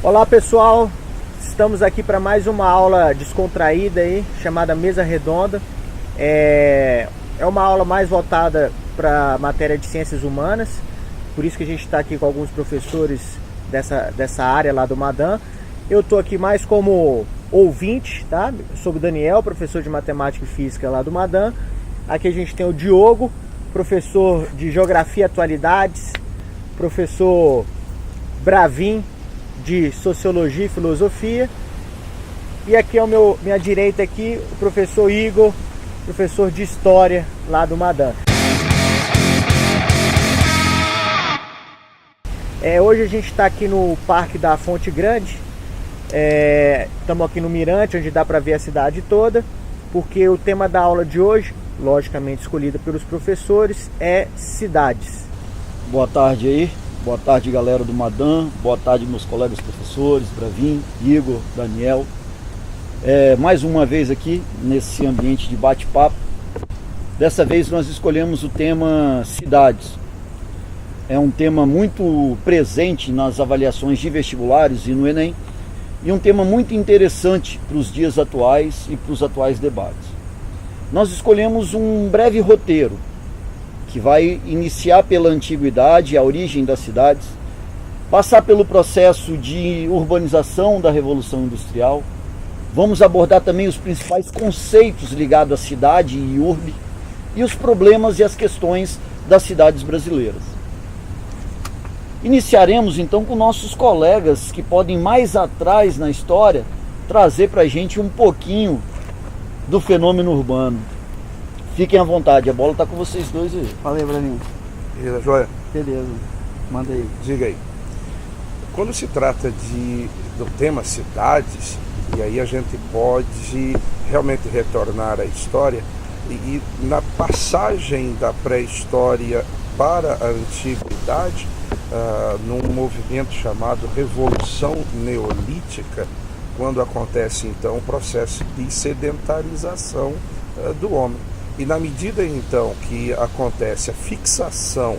Olá pessoal, estamos aqui para mais uma aula descontraída aí, chamada Mesa Redonda. É uma aula mais voltada para a matéria de Ciências Humanas, por isso que a gente está aqui com alguns professores dessa área lá do Madan. Eu estou aqui mais como ouvinte, tá? Eu sou o Daniel, professor de Matemática e Física lá do Madan. Aqui a gente tem o Diogo, professor de Geografia e Atualidades, professor Bravin, de Sociologia e Filosofia, e aqui ao minha direita aqui o professor Igor, professor de História lá do Madan. Hoje a gente está aqui no Parque da Fonte Grande, estamos aqui no Mirante, onde dá para ver a cidade toda, porque o tema da aula de hoje, logicamente escolhido pelos professores, é cidades. Boa tarde aí. Boa tarde, galera do Madan. Boa tarde, meus colegas professores, Bravin, Igor, Daniel. Mais uma vez aqui, nesse ambiente de bate-papo. Dessa vez nós escolhemos o tema cidades. É um tema muito presente nas avaliações de vestibulares e no Enem. E um tema muito interessante para os dias atuais e para os atuais debates. Nós escolhemos um breve roteiro que vai iniciar pela antiguidade, a origem das cidades, passar pelo processo de urbanização da Revolução Industrial. Vamos abordar também os principais conceitos ligados à cidade e urbe e os problemas e as questões das cidades brasileiras. Iniciaremos então com nossos colegas que podem mais atrás na história trazer para a gente um pouquinho do fenômeno urbano. Fiquem à vontade, a bola está com vocês dois aí. Fala aí, Braninho. Beleza, joia? Beleza, manda aí. Diga aí. Quando se trata do tema cidades, e aí a gente pode realmente retornar à história, e na passagem da pré-história para a antiguidade, num movimento chamado Revolução Neolítica, quando acontece então o processo de sedentarização do homem. E na medida então que acontece a fixação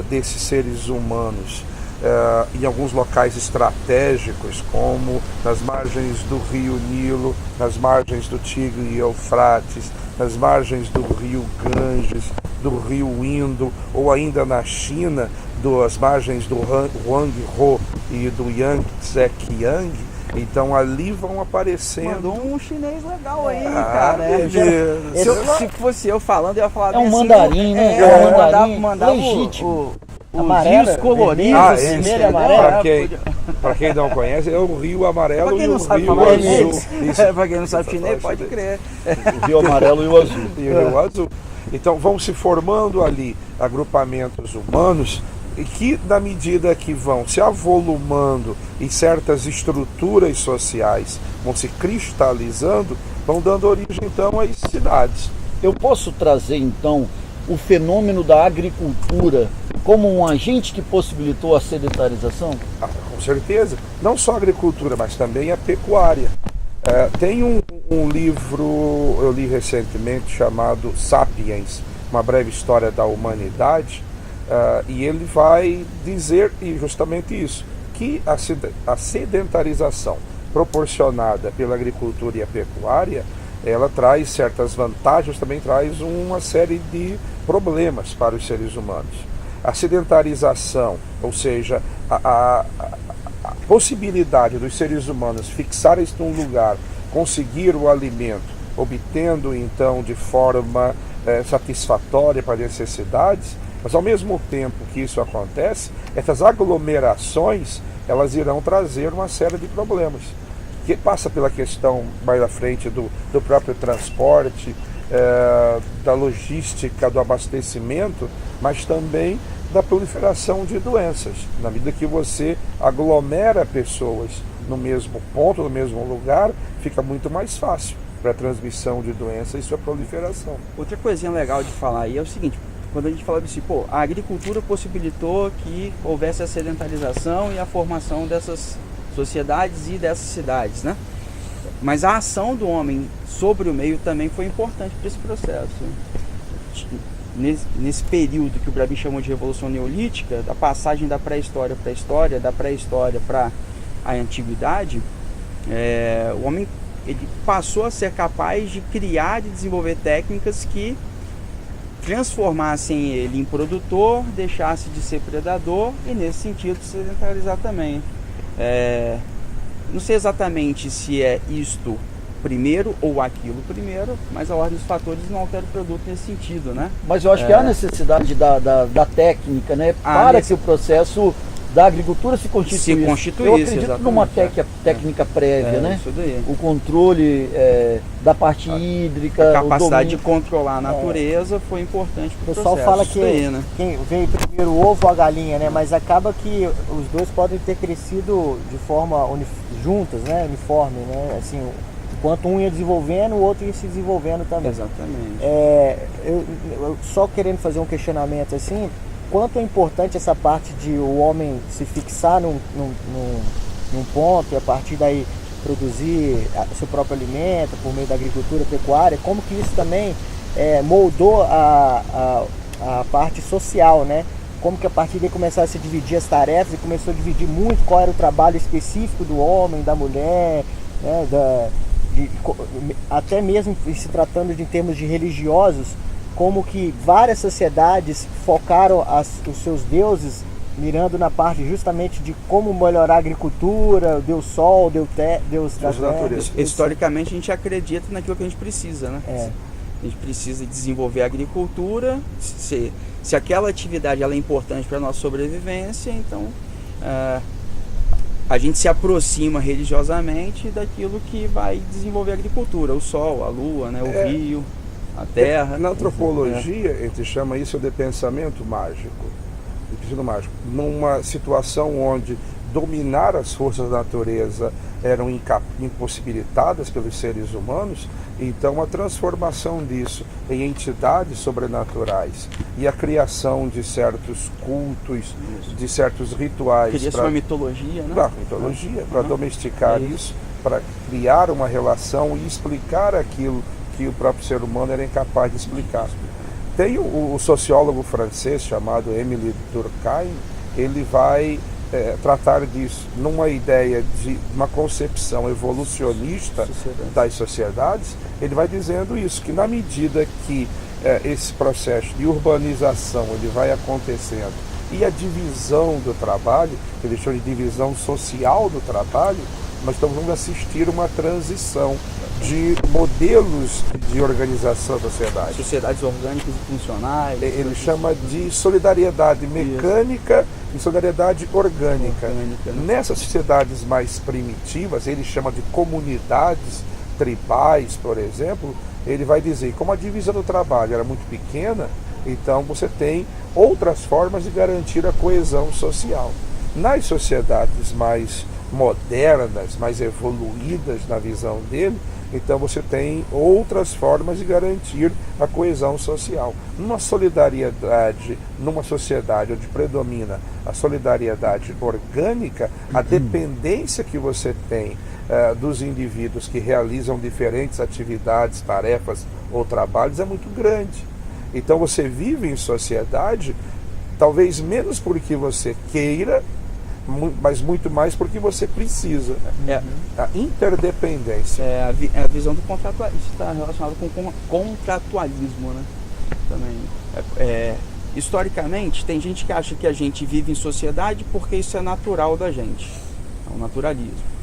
desses seres humanos em alguns locais estratégicos, como nas margens do rio Nilo, nas margens do Tigre e Eufrates, nas margens do rio Ganges, do rio Indo, ou ainda na China, das margens do Huanghe e do Yangtze-Kiang, então ali vão aparecendo... Mandou um chinês legal aí, cara. Se fosse eu falando, eu ia falar um mandarim, né? Mandava legítimo. Os rios coloridos, vermelho e amarelo. Para quem não conhece, é o rio amarelo e o rio azul. Para quem não sabe chinês, pode crer. O rio amarelo e o azul. E o rio azul. Então vão se formando ali agrupamentos humanos, e que, na medida que vão se avolumando e certas estruturas sociais vão se cristalizando, vão dando origem então às cidades. Eu posso trazer então o fenômeno da agricultura como um agente que possibilitou a sedentarização? Com certeza. Não só a agricultura, mas também a pecuária. Tem um livro, eu li recentemente, chamado Sapiens, uma breve história da humanidade, e ele vai dizer justamente isso, que a sedentarização proporcionada pela agricultura e a pecuária, ela traz certas vantagens, também traz uma série de problemas para os seres humanos. A sedentarização, ou seja, a possibilidade dos seres humanos fixarem-se num lugar, conseguir o alimento, obtendo então de forma satisfatória para necessidades, mas ao mesmo tempo que isso acontece, essas aglomerações, elas irão trazer uma série de problemas, que passa pela questão mais à frente do próprio transporte, da logística, do abastecimento, mas também da proliferação de doenças. Na medida que você aglomera pessoas no mesmo ponto, no mesmo lugar, fica muito mais fácil para a transmissão de doenças e sua proliferação. Outra coisinha legal de falar aí é o seguinte: quando a gente fala assim, a agricultura possibilitou que houvesse a sedentarização e a formação dessas sociedades e dessas cidades, né? Mas a ação do homem sobre o meio também foi importante para esse processo. Nesse período que o Bravin chamou de Revolução Neolítica, da passagem da pré-história para a história, da pré-história para a antiguidade, o homem ele passou a ser capaz de criar e desenvolver técnicas que transformassem ele em produtor, deixasse de ser predador e, nesse sentido, sedentarizar também. Não sei exatamente se é isto primeiro ou aquilo primeiro, mas a ordem dos fatores não altera o produto nesse sentido, né? Mas eu acho que há necessidade da técnica, né? Para que o processo da agricultura se constituísse. Eu acredito numa técnica prévia, né? Isso daí. O controle da parte hídrica, a capacidade de controlar a natureza foi importante para o processo. O pessoal fala que daí, né? quem veio primeiro o ovo ou a galinha, né? Mas acaba que os dois podem ter crescido de forma juntas, né? Uniforme, né? Assim, enquanto um ia desenvolvendo, o outro ia se desenvolvendo também. Exatamente. Eu só querendo fazer um questionamento assim, quanto é importante essa parte de o homem se fixar num ponto e a partir daí produzir seu próprio alimento por meio da agricultura, pecuária, como que isso também moldou a parte social, né? Como que a partir daí começaram a se dividir as tarefas e começou a dividir muito qual era o trabalho específico do homem, da mulher, né? Até mesmo se tratando de em termos de religiosos, como que várias sociedades focaram os seus deuses mirando na parte justamente de como melhorar a agricultura, o Deus Sol, Deus da Terra. Historicamente a gente acredita naquilo que a gente precisa, né? A gente precisa desenvolver a agricultura, se aquela atividade ela é importante para a nossa sobrevivência, então a gente se aproxima religiosamente daquilo que vai desenvolver a agricultura, o sol, a lua, né? O rio, a terra. Na antropologia, a gente chama isso de pensamento mágico. Numa situação onde dominar as forças da natureza eram impossibilitadas pelos seres humanos, então a transformação disso em entidades sobrenaturais e a criação de certos cultos, de certos rituais. Cria-se uma mitologia, né? Mitologia, para domesticar isso, para criar uma relação e explicar aquilo que o próprio ser humano era incapaz de explicar. Tem o sociólogo francês chamado Émile Durkheim, ele vai tratar disso numa ideia de uma concepção evolucionista das sociedades. Ele vai dizendo isso, que na medida que esse processo de urbanização ele vai acontecendo e a divisão do trabalho, que ele chama de divisão social do trabalho, nós estamos assistir uma transição de modelos de organização da sociedade. Sociedades orgânicas e funcionais. Ele chama de solidariedade mecânica e solidariedade orgânica. Nessas sociedades mais primitivas, ele chama de comunidades tribais, por exemplo, ele vai dizer, como a divisão do trabalho era muito pequena, então você tem outras formas de garantir a coesão social. Nas sociedades mais modernas, mais evoluídas na visão dele, então você tem outras formas de garantir a coesão social. Numa solidariedade, numa sociedade onde predomina a solidariedade orgânica, a dependência que você tem dos indivíduos que realizam diferentes atividades, tarefas ou trabalhos é muito grande. Então você vive em sociedade, talvez menos porque você queira, mas muito mais porque você precisa. A interdependência. A visão do contratualismo está relacionada com contratualismo, né? Também. Historicamente, tem gente que acha que a gente vive em sociedade porque isso é natural da gente. É o naturalismo.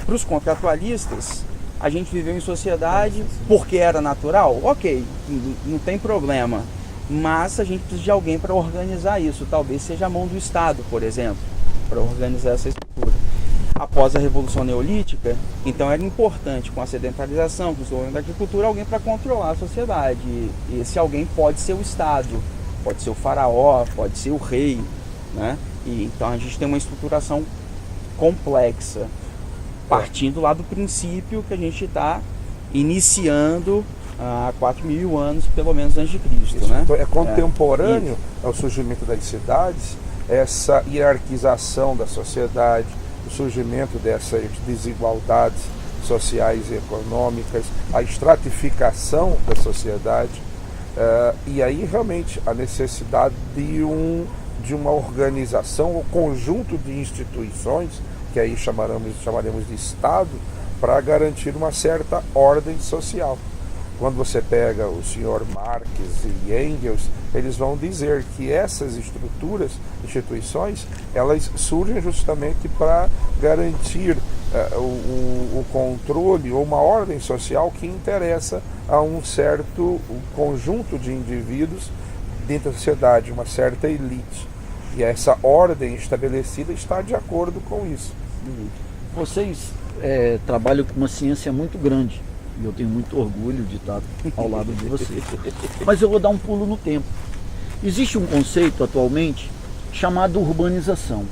Para os contratualistas, a gente viveu em sociedade porque era natural? Ok, não tem problema. Mas a gente precisa de alguém para organizar isso. Talvez seja a mão do Estado, por exemplo, para organizar essa estrutura. Após a Revolução Neolítica, então era importante, com a sedentarização, com o desenvolvimento da agricultura, alguém para controlar a sociedade. E esse alguém pode ser o Estado, pode ser o faraó, pode ser o rei, né? E então a gente tem uma estruturação complexa, partindo lá do princípio que a gente está iniciando há 4.000 anos, pelo menos, antes de Cristo. Isso, né? Então é contemporâneo ao surgimento das cidades, essa hierarquização da sociedade, o surgimento dessas desigualdades sociais e econômicas, a estratificação da sociedade, e aí realmente a necessidade de um de uma organização ou conjunto de instituições, que aí chamaremos de Estado, para garantir uma certa ordem social. Quando você pega o senhor Marx e Engels, eles vão dizer que essas instituições, elas surgem justamente para garantir o controle ou uma ordem social que interessa a um certo conjunto de indivíduos dentro da sociedade, uma certa elite. E essa ordem estabelecida está de acordo com isso. Vocês trabalham com uma ciência muito grande. E eu tenho muito orgulho de estar ao lado de vocês. Mas eu vou dar um pulo no tempo. Existe um conceito atualmente chamado urbanização.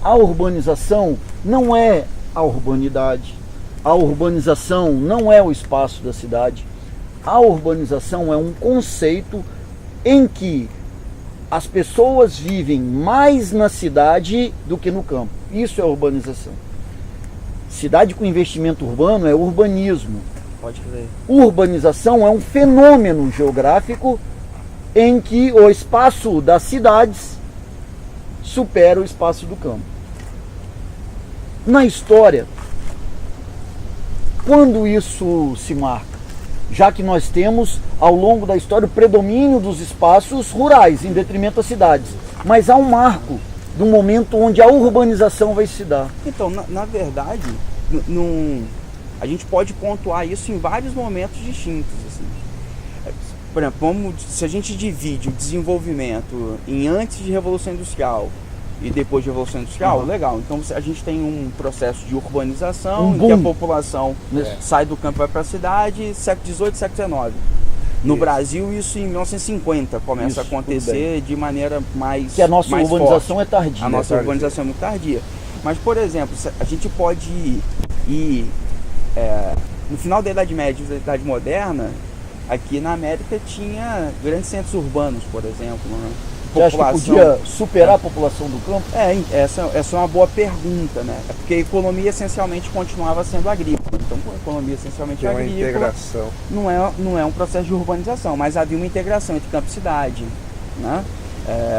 A urbanização não é a urbanidade. A urbanização não é o espaço da cidade. A urbanização é um conceito em que as pessoas vivem mais na cidade do que no campo. Isso é urbanização. Cidade com investimento urbano é urbanismo. Pode crer. Urbanização é um fenômeno geográfico em que o espaço das cidades supera o espaço do campo. Na história, quando isso se marca? Já que nós temos, ao longo da história, o predomínio dos espaços rurais, em detrimento das cidades. Mas há um marco do momento onde a urbanização vai se dar. Então, na verdade, a gente pode pontuar isso em vários momentos distintos. Assim. Por exemplo, se a gente divide o desenvolvimento em antes de Revolução Industrial e depois de Revolução Industrial, legal. Então a gente tem um processo de urbanização, em que a população sai do campo e vai para a cidade, século XVIII, século XIX. No Brasil, isso em 1950 começa a acontecer de maneira mais que a nossa mais urbanização forte. é tardia. A nossa urbanização é muito tardia. Mas, por exemplo, a gente pode ir no final da Idade Média e da Idade Moderna, aqui na América tinha grandes centros urbanos, por exemplo. Né? Você acha que podia superar a população do campo? Essa é uma boa pergunta, né? É porque a economia essencialmente continuava sendo agrícola. Então, com a economia essencialmente agrícola, integração. Não é um processo de urbanização, mas havia uma integração entre campo e cidade, né?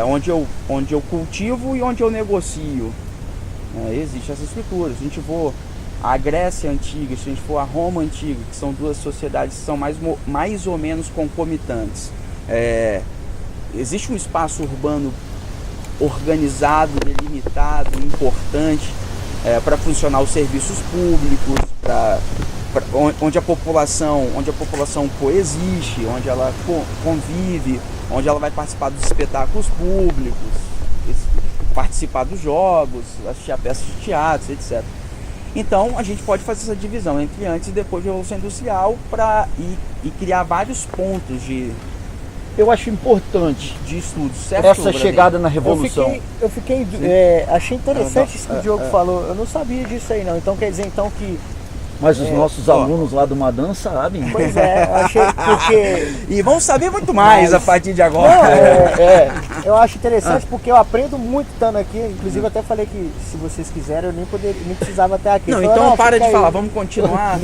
Onde eu cultivo e onde eu negocio. Existe essa estrutura. Se a gente for à Grécia Antiga, se a gente for à Roma Antiga, que são duas sociedades que são mais ou menos concomitantes, existe um espaço urbano organizado, delimitado, importante para funcionar os serviços públicos, onde a população coexiste, onde ela convive, onde ela vai participar dos espetáculos públicos, participar dos jogos, assistir a peças de teatro, etc. Então a gente pode fazer essa divisão entre antes e depois da Revolução Industrial e criar vários pontos eu acho importante de estudos, certo? Essa chegada na Revolução. Achei interessante isso que o Diogo falou. Eu não sabia disso aí não. Então quer dizer que... Mas os nossos alunos lá do Madan sabem. Pois achei porque... E vão saber muito mais a partir de agora. Eu acho interessante porque eu aprendo muito estando aqui. Inclusive até falei que se vocês quiserem eu nem precisava estar aqui. Então para de falar, vamos continuar.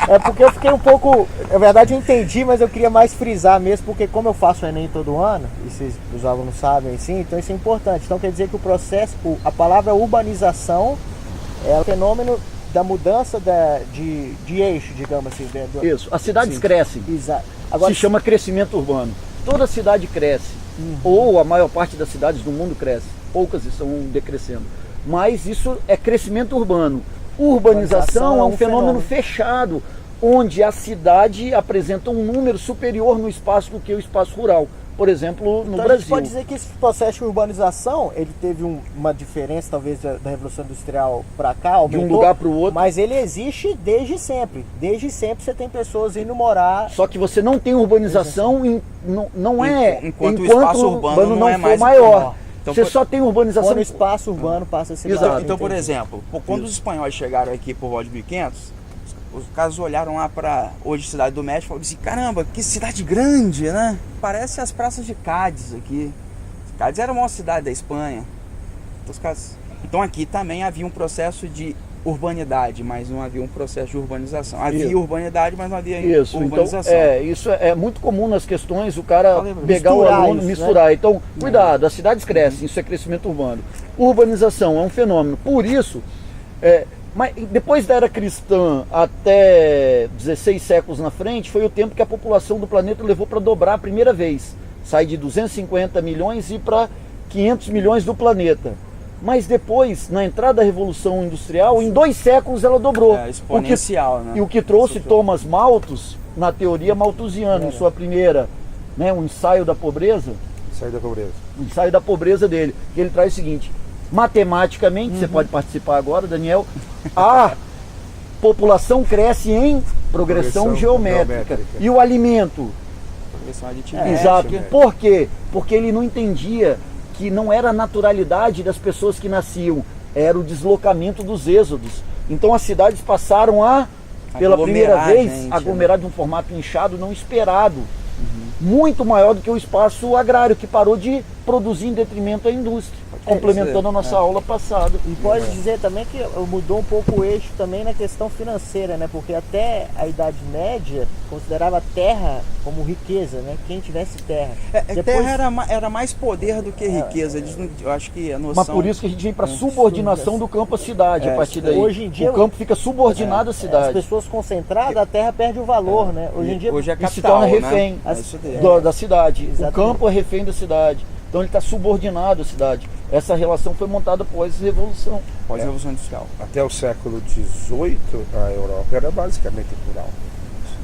É porque eu fiquei um pouco... Na verdade eu entendi, mas eu queria mais frisar mesmo, porque como eu faço o Enem todo ano, e os alunos sabem assim, então isso é importante. Então quer dizer que o processo, a palavra urbanização é o fenômeno da mudança de eixo, digamos assim. Isso, as cidades crescem. Exato. Agora, se chama crescimento urbano. Toda cidade cresce, ou a maior parte das cidades do mundo cresce, poucas estão decrescendo. Mas isso é crescimento urbano. Urbanização é um fenômeno fechado, onde a cidade apresenta um número superior no espaço do que o espaço rural. Por exemplo, no Brasil. A gente pode dizer que esse processo de urbanização, ele teve uma diferença, talvez, da Revolução Industrial para cá, aumentou, de um lugar para o outro. Mas ele existe desde sempre. Desde sempre você tem pessoas indo morar... Só que você não tem urbanização, enquanto o espaço urbano não é mais maior. Então, você só tem urbanização... Quando o espaço urbano passa a ser... Exato. Então, por exemplo, quando os espanhóis chegaram aqui por volta de 1500... Os caras olharam lá para hoje Cidade do México e falaram assim, caramba, que cidade grande, né? Parece as praças de Cádiz aqui. Cádiz era a maior cidade da Espanha. Então aqui também havia um processo de urbanidade, mas não havia um processo de urbanização. Havia Isso. urbanidade, mas não havia Isso, urbanização. então, isso é muito comum nas questões, o cara pegar o Misturar aluno, isso, misturar. Então, cuidado, as cidades crescem, isso é crescimento urbano. Urbanização é um fenômeno, por isso, mas depois da era cristã até 16 séculos na frente, foi o tempo que a população do planeta levou para dobrar a primeira vez. Sai de 250 milhões e para 500 milhões do planeta. Mas depois, na entrada da Revolução Industrial, em 2 séculos ela dobrou. Exponencial, né? E o que trouxe Thomas Malthus, na teoria malthusiana, em sua primeira, um ensaio da pobreza. Ensaio da pobreza. O ensaio da pobreza dele. Que ele traz o seguinte: matematicamente, você pode participar agora, Daniel, a população cresce em progressão geométrica. E o alimento? Progressão aritmética. Exato. Por quê? Porque ele não entendia que não era a naturalidade das pessoas que nasciam, era o deslocamento dos êxodos. Então as cidades passaram pela primeira vez, aglomerar de um formato inchado não esperado. Muito maior do que o espaço agrário, que parou de produzir em detrimento da indústria, complementando a nossa aula passada. E pode dizer também que mudou um pouco o eixo também na questão financeira, né? Porque até a Idade Média considerava a terra como riqueza, né? Quem tivesse terra. Terra era mais poder do que riqueza. Eu acho que a noção... Mas por isso que a gente vem para a subordinação do campo à cidade, a partir daí. Hoje em dia, o campo fica subordinado à cidade. As pessoas concentradas, a terra perde o valor, né? Hoje em dia hoje é e capital, se torna refém da cidade. Exatamente. O campo é refém da cidade. Então ele está subordinado à cidade. Essa relação foi montada após a Revolução. Pós-Revolução Industrial. Até o século XVIII, a Europa era basicamente rural.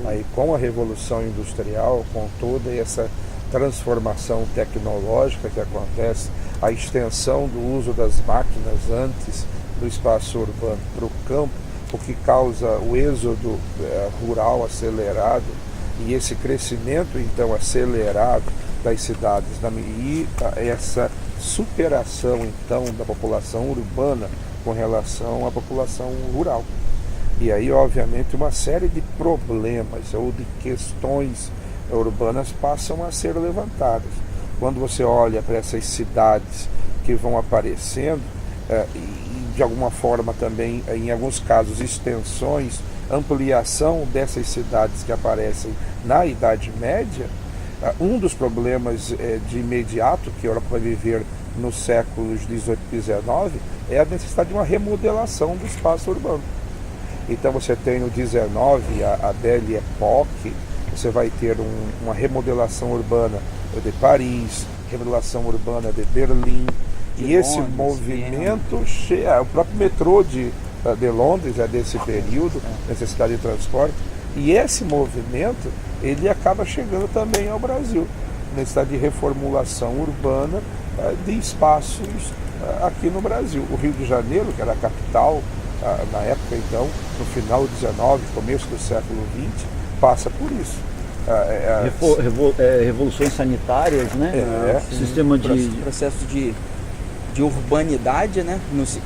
Aí, com a Revolução Industrial, com toda essa transformação tecnológica que acontece, a extensão do uso das máquinas antes do espaço urbano para o campo, o que causa o êxodo rural acelerado e esse crescimento, então, acelerado das cidades e essa superação, então, da população urbana com relação à população rural. E aí, obviamente, uma série de problemas ou de questões urbanas passam a ser levantadas. Quando você olha para essas cidades que vão aparecendo, e de alguma forma também, em alguns casos, extensões, ampliação dessas cidades que aparecem na Idade Média, um dos problemas de imediato que a Europa vai viver nos séculos XVIII e XIX é a necessidade de uma remodelação do espaço urbano. Então você tem no XIX a Belle Époque, você vai ter uma remodelação urbana de Paris, remodelação urbana de Berlim, e esse movimento, o próprio metrô de Londres é desse período, necessidade de transporte, e esse movimento ele acaba chegando também ao Brasil, necessidade de reformulação urbana de espaços aqui no Brasil. O Rio de Janeiro, que era a capital na época, então, no final do XIX, começo do século XX, passa por isso. Revoluções sanitárias, né? Sistema de processo de urbanidade, né?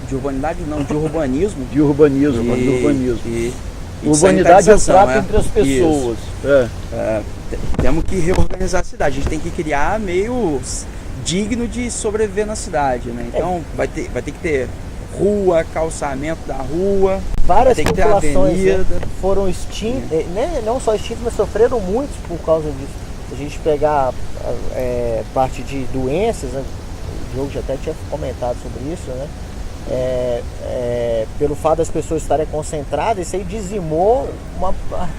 De urbanidade não, de urbanismo. De urbanismo. Urbanidade é o trato entre as pessoas. Temos que reorganizar a cidade. A gente tem que criar meio digno de sobreviver na cidade, né? Então vai ter que ter rua, calçamento da rua, várias tem que ter populações avenida. Foram extintas, não só extintas, mas sofreram muito por causa disso. Se a gente pegar parte de doenças, né? O Diogo já até tinha comentado sobre isso, né? Pelo fato das pessoas estarem concentradas, isso aí dizimou uma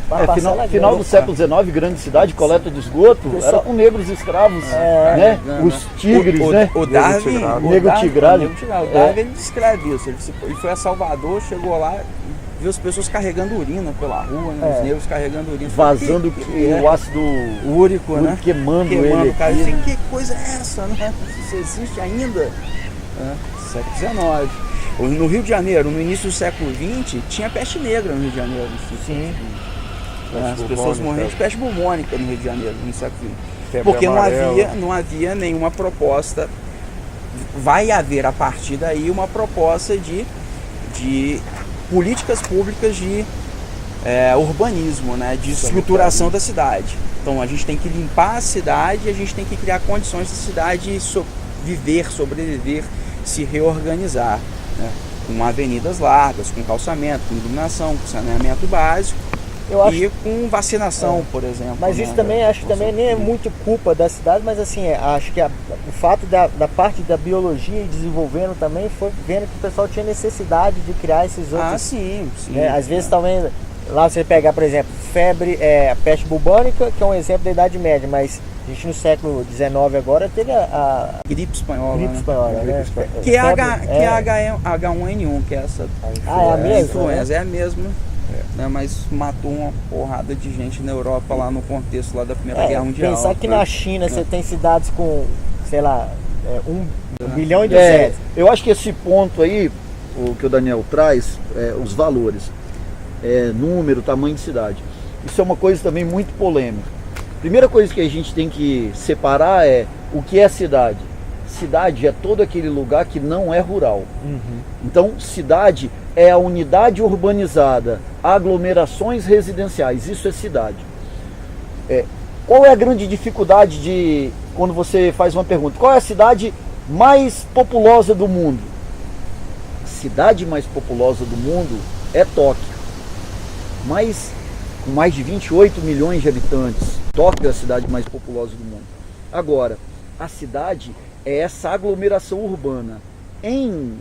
parcela final do século XIX, grande cidade, coleta de esgoto, era com negros escravos, né? Os tigres, né? O Darwin, negro tigrado. O Darwin ele descreve isso. Ele foi a Salvador, chegou lá, viu as pessoas carregando urina pela rua, né? Os negros carregando urina. Vazando o ácido úrico, né? Queimando ele. Cara. Que coisa é essa, né? Isso existe ainda? Século XIX. No Rio de Janeiro, no início do século XX, tinha peste negra no Rio de Janeiro. Sim. As pessoas morriam de peste bubônica no Rio de Janeiro, no século XX. Febre porque amarela. não havia nenhuma proposta. Vai haver a partir daí uma proposta de políticas públicas de urbanismo, né? De estruturação da cidade. Então a gente tem que limpar a cidade, a gente tem que criar condições da cidade viver, sobreviver, se reorganizar, né? com avenidas largas, com calçamento, com iluminação, com saneamento básico. Eu acho, e com vacinação, por exemplo. Mas isso também, acho que também nem é muito culpa da cidade, mas assim, acho que o fato da parte da biologia e desenvolvendo também foi vendo que o pessoal tinha necessidade de criar esses outros. Ah, sim. Né? Às vezes também, lá você pegar, por exemplo, febre, a peste bubônica, que é um exemplo da Idade Média, mas a gente no século XIX agora teve a gripe espanhola. Gripe espanhola, né? Que é H1N1, que é essa. É a mesma? Influenza, é a mesma. Né, mas matou uma porrada de gente na Europa lá no contexto lá da Primeira Guerra Mundial. Pensar que na China você tem cidades com, sei lá, 1 bilhão e 200. Eu acho que esse ponto aí, o que o Daniel traz, os valores, número, tamanho de cidade. Isso é uma coisa também muito polêmica. Primeira coisa que a gente tem que separar é o que é cidade. Cidade é todo aquele lugar que não é rural. Então, cidade é a unidade urbanizada, aglomerações residenciais, isso é cidade. Qual é a grande dificuldade de, quando você faz uma pergunta, qual é a cidade mais populosa do mundo? A cidade mais populosa do mundo é Tóquio, mas com mais de 28 milhões de habitantes. Tóquio é a cidade mais populosa do mundo. Agora, a cidade é essa aglomeração urbana. Em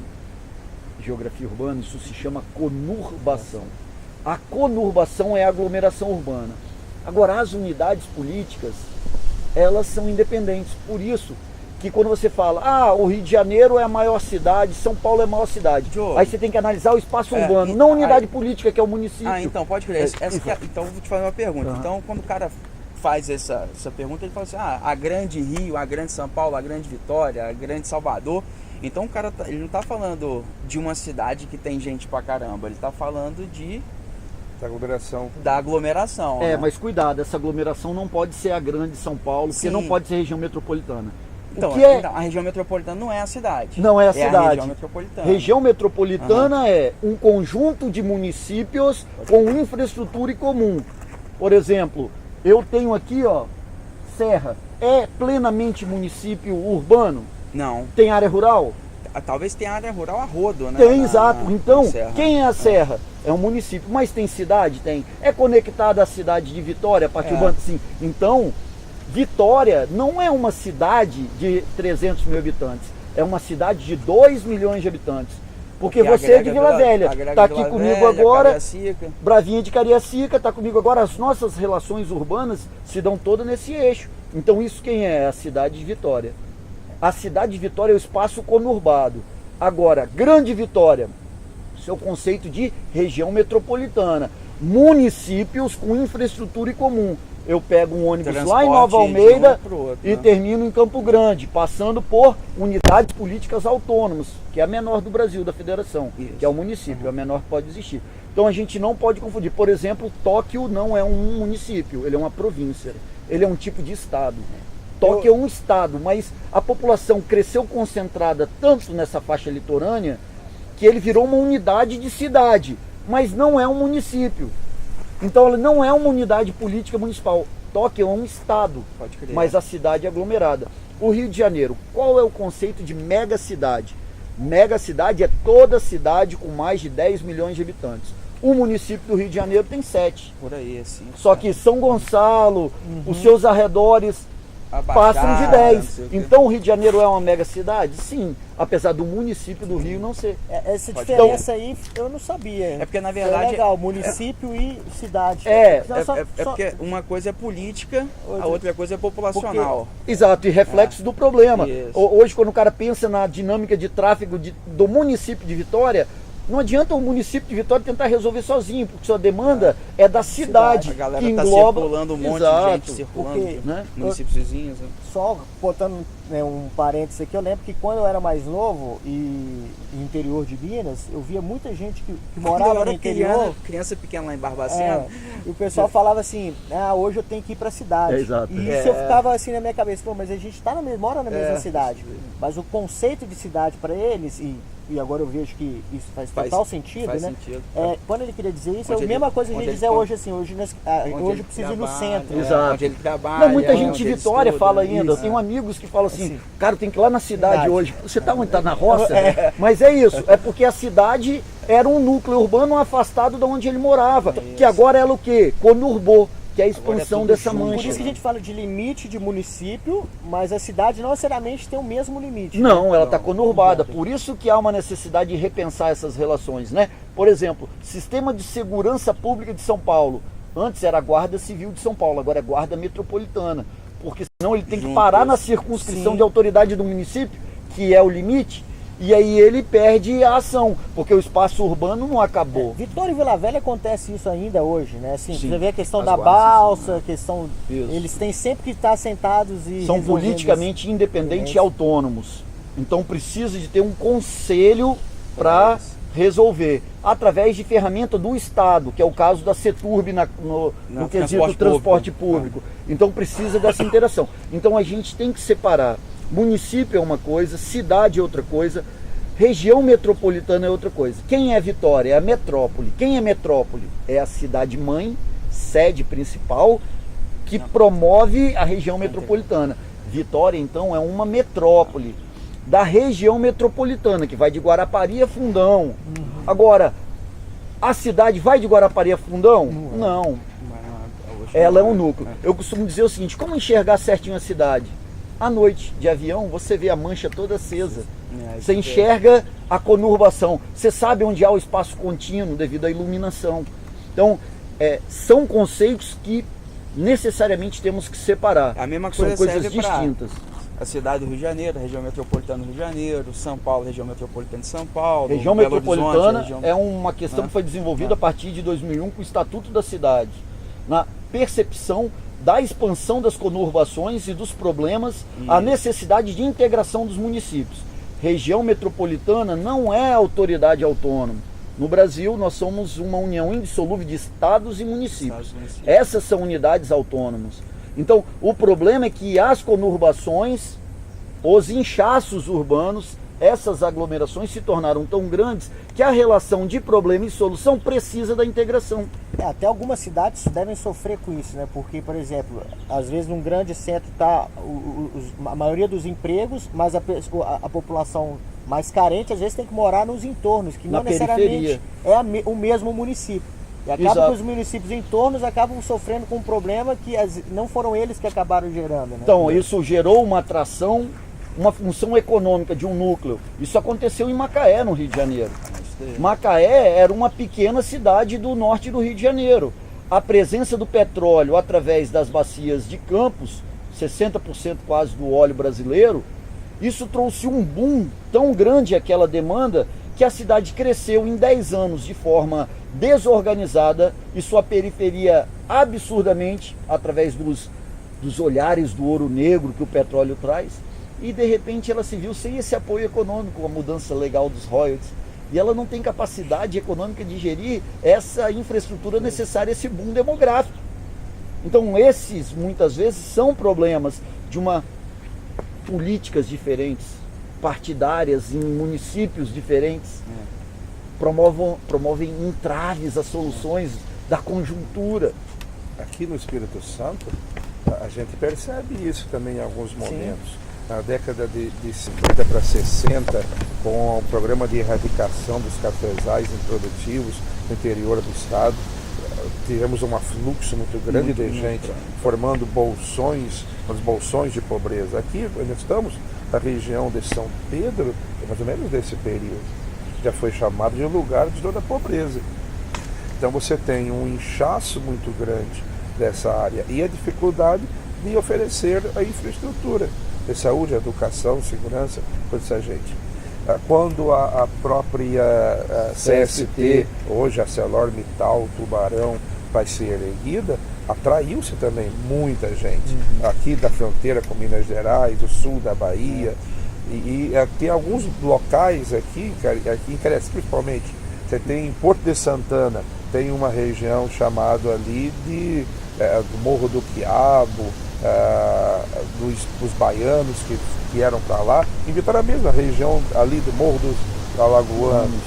geografia urbana, isso se chama conurbação. A conurbação é a aglomeração urbana. Agora, as unidades políticas, elas são independentes. Por isso que quando você fala, o Rio de Janeiro é a maior cidade, São Paulo é a maior cidade, aí você tem que analisar o espaço urbano, não a unidade política, que é o município. Então, pode crer. Então, vou te fazer uma pergunta. Então, quando o cara faz essa pergunta, ele fala assim, a grande Rio, a grande São Paulo, a grande Vitória, a grande Salvador. Então o cara ele não está falando de uma cidade que tem gente pra caramba, ele está falando da aglomeração. Né? Mas cuidado, essa aglomeração não pode ser a grande São Paulo, porque não pode ser região metropolitana. Então, a região metropolitana não é a cidade. Não é a cidade. A região metropolitana. Região metropolitana é um conjunto de municípios com infraestrutura em comum. Por exemplo, eu tenho aqui, Serra. É plenamente município urbano? Não. Tem área rural? Talvez tenha área rural a rodo, né? Tem, exato. Então, quem é a Serra? É um município. Mas tem cidade? Tem. É conectada à cidade de Vitória, a partir do banco? Sim. Então, Vitória não é uma cidade de 300 mil habitantes. É uma cidade de 2 milhões de habitantes. Porque você é de Vila Velha, está aqui comigo agora, Bravinha de Cariacica, está comigo agora. As nossas relações urbanas se dão todas nesse eixo. Então isso quem é? A cidade de Vitória. A cidade de Vitória é o espaço conurbado. Agora, Grande Vitória, seu conceito de região metropolitana. Municípios com infraestrutura em comum. Eu pego um ônibus lá em Nova Almeida e termino em Campo Grande, passando por unidades políticas autônomas, que é a menor do Brasil, da federação, que é o município, a menor que pode existir. Então a gente não pode confundir. Por exemplo, Tóquio não é um município, ele é uma província, ele é um tipo de estado. Tóquio é um estado, mas a população cresceu concentrada tanto nessa faixa litorânea que ele virou uma unidade de cidade, mas não é um município. Então ela não é uma unidade política municipal. Tóquio é um estado, mas a cidade é aglomerada. O Rio de Janeiro, qual é o conceito de megacidade? Megacidade é toda cidade com mais de 10 milhões de habitantes. O município do Rio de Janeiro tem 7. Por aí, assim. Só que São Gonçalo, os seus arredores passam de 10. Então o Rio de Janeiro é uma mega cidade? Sim, apesar do município do Rio não ser. Essa diferença aí eu não sabia. É porque na verdade é legal, município e cidade. Porque uma coisa é política, a outra coisa é populacional. Exato, e reflexo do problema. Hoje, quando o cara pensa na dinâmica de tráfego do município de Vitória, não adianta o município de Vitória tentar resolver sozinho, porque sua demanda é da cidade. A galera que está circulando um monte de gente circulando, municípios vizinhos. Só botando um parênteses aqui, eu lembro que quando eu era mais novo e interior de Minas, eu via muita gente que morava no interior. Criança pequena lá em Barbacena. E o pessoal falava assim, hoje eu tenho que ir para a cidade. Exato. E isso eu ficava assim na minha cabeça, mas a gente mora na mesma cidade. Mas o conceito de cidade para eles, e e agora eu vejo que isso faz total sentido, faz né? sentido. Quando ele queria dizer isso, é a Onde mesma ele- coisa que a onde gente ele dizer com- hoje, assim, hoje eu preciso ir no centro. Exato. Onde ele trabalha. Não, muita gente onde de ele Vitória estuda, fala ainda. Eu isso. tenho amigos que falam assim, Sim. cara, tem que ir lá na cidade Cidade. hoje. Você tá onde? Tá na roça? Mas é isso, é porque a cidade era um núcleo urbano afastado de onde ele morava. Que agora ela o quê? Conurbou, que é a expansão tudo dessa junto. Por mancha. isso que a gente fala de limite de município, mas a cidade não necessariamente tem o mesmo limite. Não, ela está Não. conurbada. Por isso que há uma necessidade de repensar essas relações, né? Por exemplo, Sistema de Segurança Pública de São Paulo. Antes era a Guarda Civil de São Paulo, agora é Guarda Metropolitana. Porque senão ele tem que Juntos. parar na circunscrição Sim. de autoridade do município, que é o limite, e aí ele perde a ação, porque o espaço urbano não acabou. Vitória e Vila Velha acontece isso ainda hoje, né? Assim, Sim. você vê a questão As da guardas, balsa, a questão. Isso. Eles têm sempre que estar sentados e. São resolvendo politicamente independentes Isso. e autônomos. Então precisa de ter um conselho para resolver, através de ferramenta do Estado, que é o caso da CETURB no quesito transporte público. Então precisa dessa interação. Então a gente tem que separar. Município é uma coisa, cidade é outra coisa, região metropolitana é outra coisa. Quem é Vitória? É a metrópole. Quem é metrópole? É a cidade-mãe, sede principal, que promove a região metropolitana. Vitória, então, é uma metrópole da região metropolitana, que vai de Guarapari a Fundão. Agora, a cidade vai de Guarapari a Fundão? Não. Ela é um núcleo. Eu costumo dizer o seguinte, como enxergar certinho a cidade? À noite, de avião, você vê a mancha toda acesa. Você enxerga a conurbação. Você sabe onde há o espaço contínuo devido à iluminação. Então, são conceitos que necessariamente temos que separar. A mesma São coisa coisas serve pra distintas. a cidade do Rio de Janeiro, a região metropolitana do Rio de Janeiro, São Paulo, região metropolitana de São Paulo, Região Belo metropolitana Horizonte, região- é uma questão que foi desenvolvida a partir de 2001 com o Estatuto da Cidade, na percepção da expansão das conurbações e dos problemas, a necessidade de integração dos municípios. Região metropolitana não é autoridade autônoma. No Brasil, nós somos uma união indissolúvel de estados e municípios. Estados e municípios. Essas são unidades autônomas. Então, o problema é que as conurbações, os inchaços urbanos, essas aglomerações se tornaram tão grandes que a relação de problema e solução precisa da integração. Até algumas cidades devem sofrer com isso, né? Porque, por exemplo, às vezes num grande centro está a maioria dos empregos, mas a população mais carente às vezes tem que morar nos entornos, que Na não necessariamente periferia. é o mesmo município. E acaba Exato. que os municípios entornos acabam sofrendo com um problema que não foram eles que acabaram gerando, né? Então, isso gerou uma atração, uma função econômica de um núcleo. Isso aconteceu em Macaé, no Rio de Janeiro. Macaé era uma pequena cidade do norte do Rio de Janeiro. A presença do petróleo através das bacias de Campos, 60% quase do óleo brasileiro, isso trouxe um boom tão grande àquela demanda que a cidade cresceu em 10 anos de forma desorganizada e sua periferia absurdamente, através dos olhares do ouro negro que o petróleo traz, e de repente ela se viu sem esse apoio econômico, a mudança legal dos royalties, e ela não tem capacidade econômica de gerir essa infraestrutura necessária, esse boom demográfico. Então esses, muitas vezes, são problemas de políticas diferentes, partidárias em municípios diferentes, promovem entraves às soluções da conjuntura. Aqui no Espírito Santo, a gente percebe isso também em alguns momentos. Na década de 50 para 60, com o programa de erradicação dos cafezais improdutivos no interior do estado, tivemos um fluxo muito grande de gente formando bolsões, os bolsões de pobreza. Aqui nós estamos na região de São Pedro, mais ou menos desse período, já foi chamado de lugar de toda a pobreza. Então você tem um inchaço muito grande dessa área e a dificuldade de oferecer a infraestrutura de saúde, educação, segurança para essa gente. Quando a própria CST, hoje a ArcelorMittal, Tubarão, vai ser erguida, atraiu-se também muita gente. Aqui da fronteira com Minas Gerais, do sul da Bahia. E tem alguns locais aqui em Cresce, principalmente. Você tem em Porto de Santana, tem uma região chamada ali do Morro do Quiabo, dos baianos que vieram para lá. Em Vitória mesmo, a região ali do Morro Alagoanos.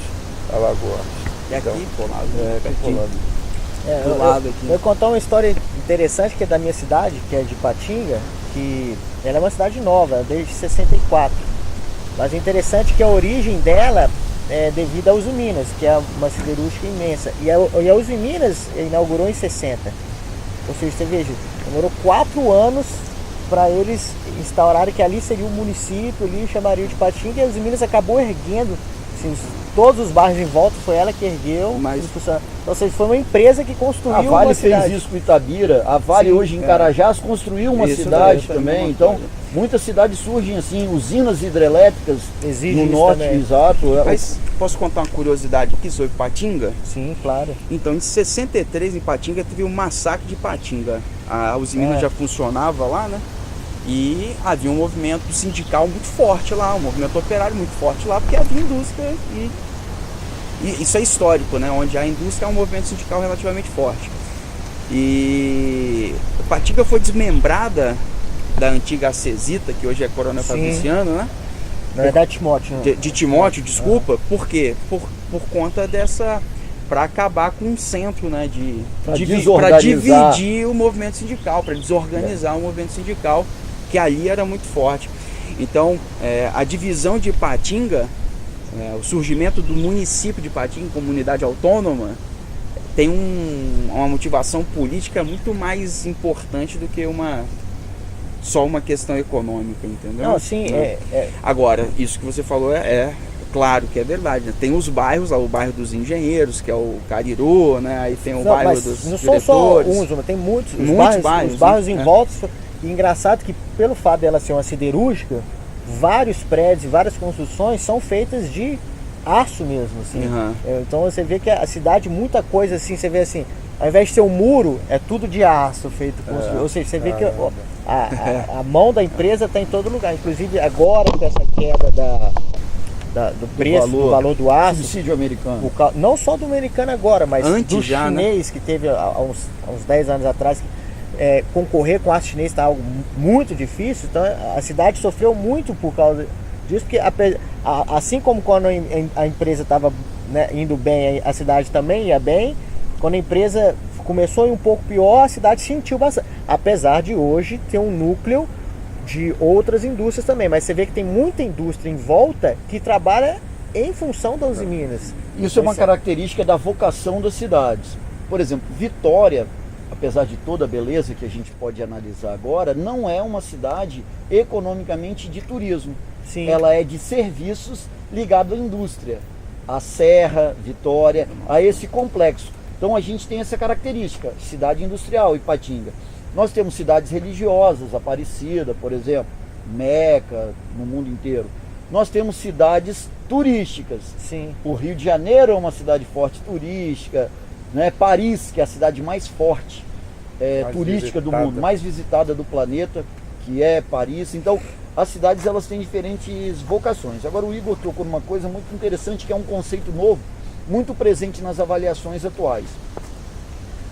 E aqui, Então, pô, lá, pertinho. do lado aqui. Eu vou contar uma história interessante que é da minha cidade, que é de Patinga, que ela é uma cidade nova, desde 64. Mas o interessante é que a origem dela é devido a Uzi Minas, que é uma siderúrgica imensa. E a Uzi Minas inaugurou em 60. Ou seja, você veja, demorou 4 anos para eles instaurarem que ali seria o município, ali chamariam de Patinga, e a Uzi Minas acabou erguendo, assim, todos os bairros em volta, foi ela que ergueu. Mas- Então, ou seja, foi uma empresa que construiu A Vale uma fez cidade. isso com Itabira, a Vale Sim, hoje em Carajás construiu uma Isso, cidade daí, também, uma então coisa. muitas cidades surgem assim, usinas hidrelétricas Exige no isso norte, também. exato. Mas posso contar uma curiosidade aqui sobre Patinga? Sim, claro. Então, em 63, em Patinga, teve um massacre de Patinga. A Uzi Minas já funcionava lá, né? E havia um movimento sindical muito forte lá, um movimento operário muito forte lá, porque havia indústria e isso é histórico, né? Onde a indústria é um movimento sindical relativamente forte. E Patinga foi desmembrada da antiga Acesita, que hoje é Coronel Sim. Fabriciano, né? Na verdade, Timóteo. Né? De Timóteo, desculpa. Por quê? Por conta dessa... Para acabar com um centro, né? Pra Para desorganizar. dividir o movimento sindical, para desorganizar o movimento sindical, que ali era muito forte. Então, a divisão de Patinga, o surgimento do município de Patinga, comunidade autônoma, tem uma motivação política muito mais importante do que só uma questão econômica, entendeu? Não, sim, Né? Agora, isso que você falou é claro que é verdade, né? Tem os bairros lá, o bairro dos engenheiros, que é o Cariru, né? Aí tem o Não, bairro mas dos não são só diretores. uns, mas tem muitos. Os Muitos bairros, os bairros, bairros né? em volta. E engraçado que, pelo fato dela ser uma siderúrgica, vários prédios e várias construções são feitas de aço mesmo, assim. Uhum. Então você vê que a cidade, muita coisa assim, você vê assim, ao invés de ser um muro, é tudo de aço feito. Ou seja, você vê que a mão da empresa está em todo lugar. Inclusive agora com essa queda do preço, do valor do aço, Subsídio americano. não só do americano agora, mas Antes do já, chinês, que teve há uns 10 anos atrás, concorrer com o aço chinês está algo muito difícil. Então a cidade sofreu muito por causa disso, porque assim como quando a empresa estava, né, indo bem, a cidade também ia bem. Quando a empresa começou a ir um pouco pior, a cidade sentiu bastante, apesar de hoje ter um núcleo de outras indústrias também, mas você vê que tem muita indústria em volta que trabalha em função da Uzi Minas. Isso é uma característica da vocação das cidades. Por exemplo, Vitória, apesar de toda a beleza que a gente pode analisar agora, não é uma cidade economicamente de turismo. Sim. Ela é de serviços ligado à indústria, à Serra, Vitória, a esse complexo. Então a gente tem essa característica, cidade industrial, Ipatinga. Nós temos cidades religiosas, Aparecida, por exemplo, Meca, no mundo inteiro. Nós temos cidades turísticas. Sim. O Rio de Janeiro é uma cidade forte turística, né? Paris, que é a cidade mais forte Mais turística do visitada. mundo, mais visitada do planeta, que é Paris. Então, as cidades elas têm diferentes vocações. Agora o Igor tocou numa coisa muito interessante, que é um conceito novo, muito presente nas avaliações atuais.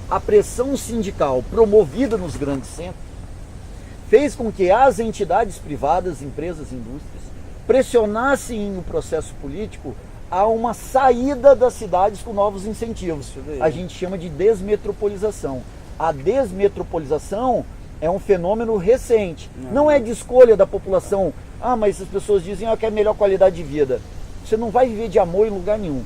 A pressão sindical promovida nos grandes centros fez com que as entidades privadas, empresas, indústrias, pressionassem o processo político a uma saída das cidades com novos incentivos. A gente chama de desmetropolização. A desmetropolização é um fenômeno recente. Não é de escolha da população. Ah, mas as pessoas dizem que eu quero melhor qualidade de vida. Você não vai viver de amor em lugar nenhum.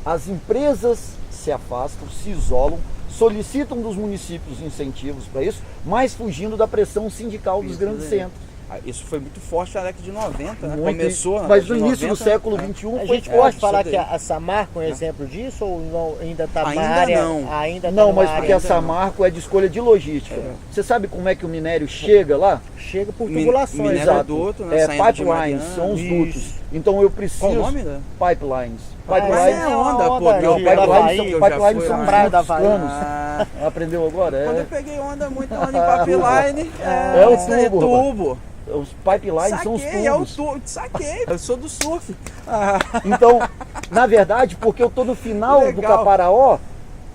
As empresas se afastam, se isolam, solicitam dos municípios incentivos para isso, mas fugindo da pressão sindical dos grandes centros. Isso foi muito forte na década de 90, né? Muito, Começou na mas década no de início 90, do século né? XXI A foi gente forte. pode falar isso que daí. a Samarco é um exemplo disso ou não, ainda está Ainda na área? não. Ainda tá Não, numa mas porque a área, Samarco é de escolha de logística. Você sabe como é que o minério chega lá? chega por Min- tubulações. minerador, né? né? Saindo de Pipelines, Mariana. são os Isso. dutos. Então eu preciso... Qual o nome, né? Pipelines. Ah, Pipelines, é onda, pô, onda não, de- pipelines, da Bahia, são, eu já pipelines fui são lá. os Praia da dutos Bahia. planos. Ah, Aprendeu agora? quando eu É. peguei onda, muito onda em pipeline, É o isso daí é tubo, tubo. Os pipelines são os Saquei, é o tubos. tubo, saquei, eu sou do surf. Então, na verdade, porque eu estou no final do Legal. Caparaó,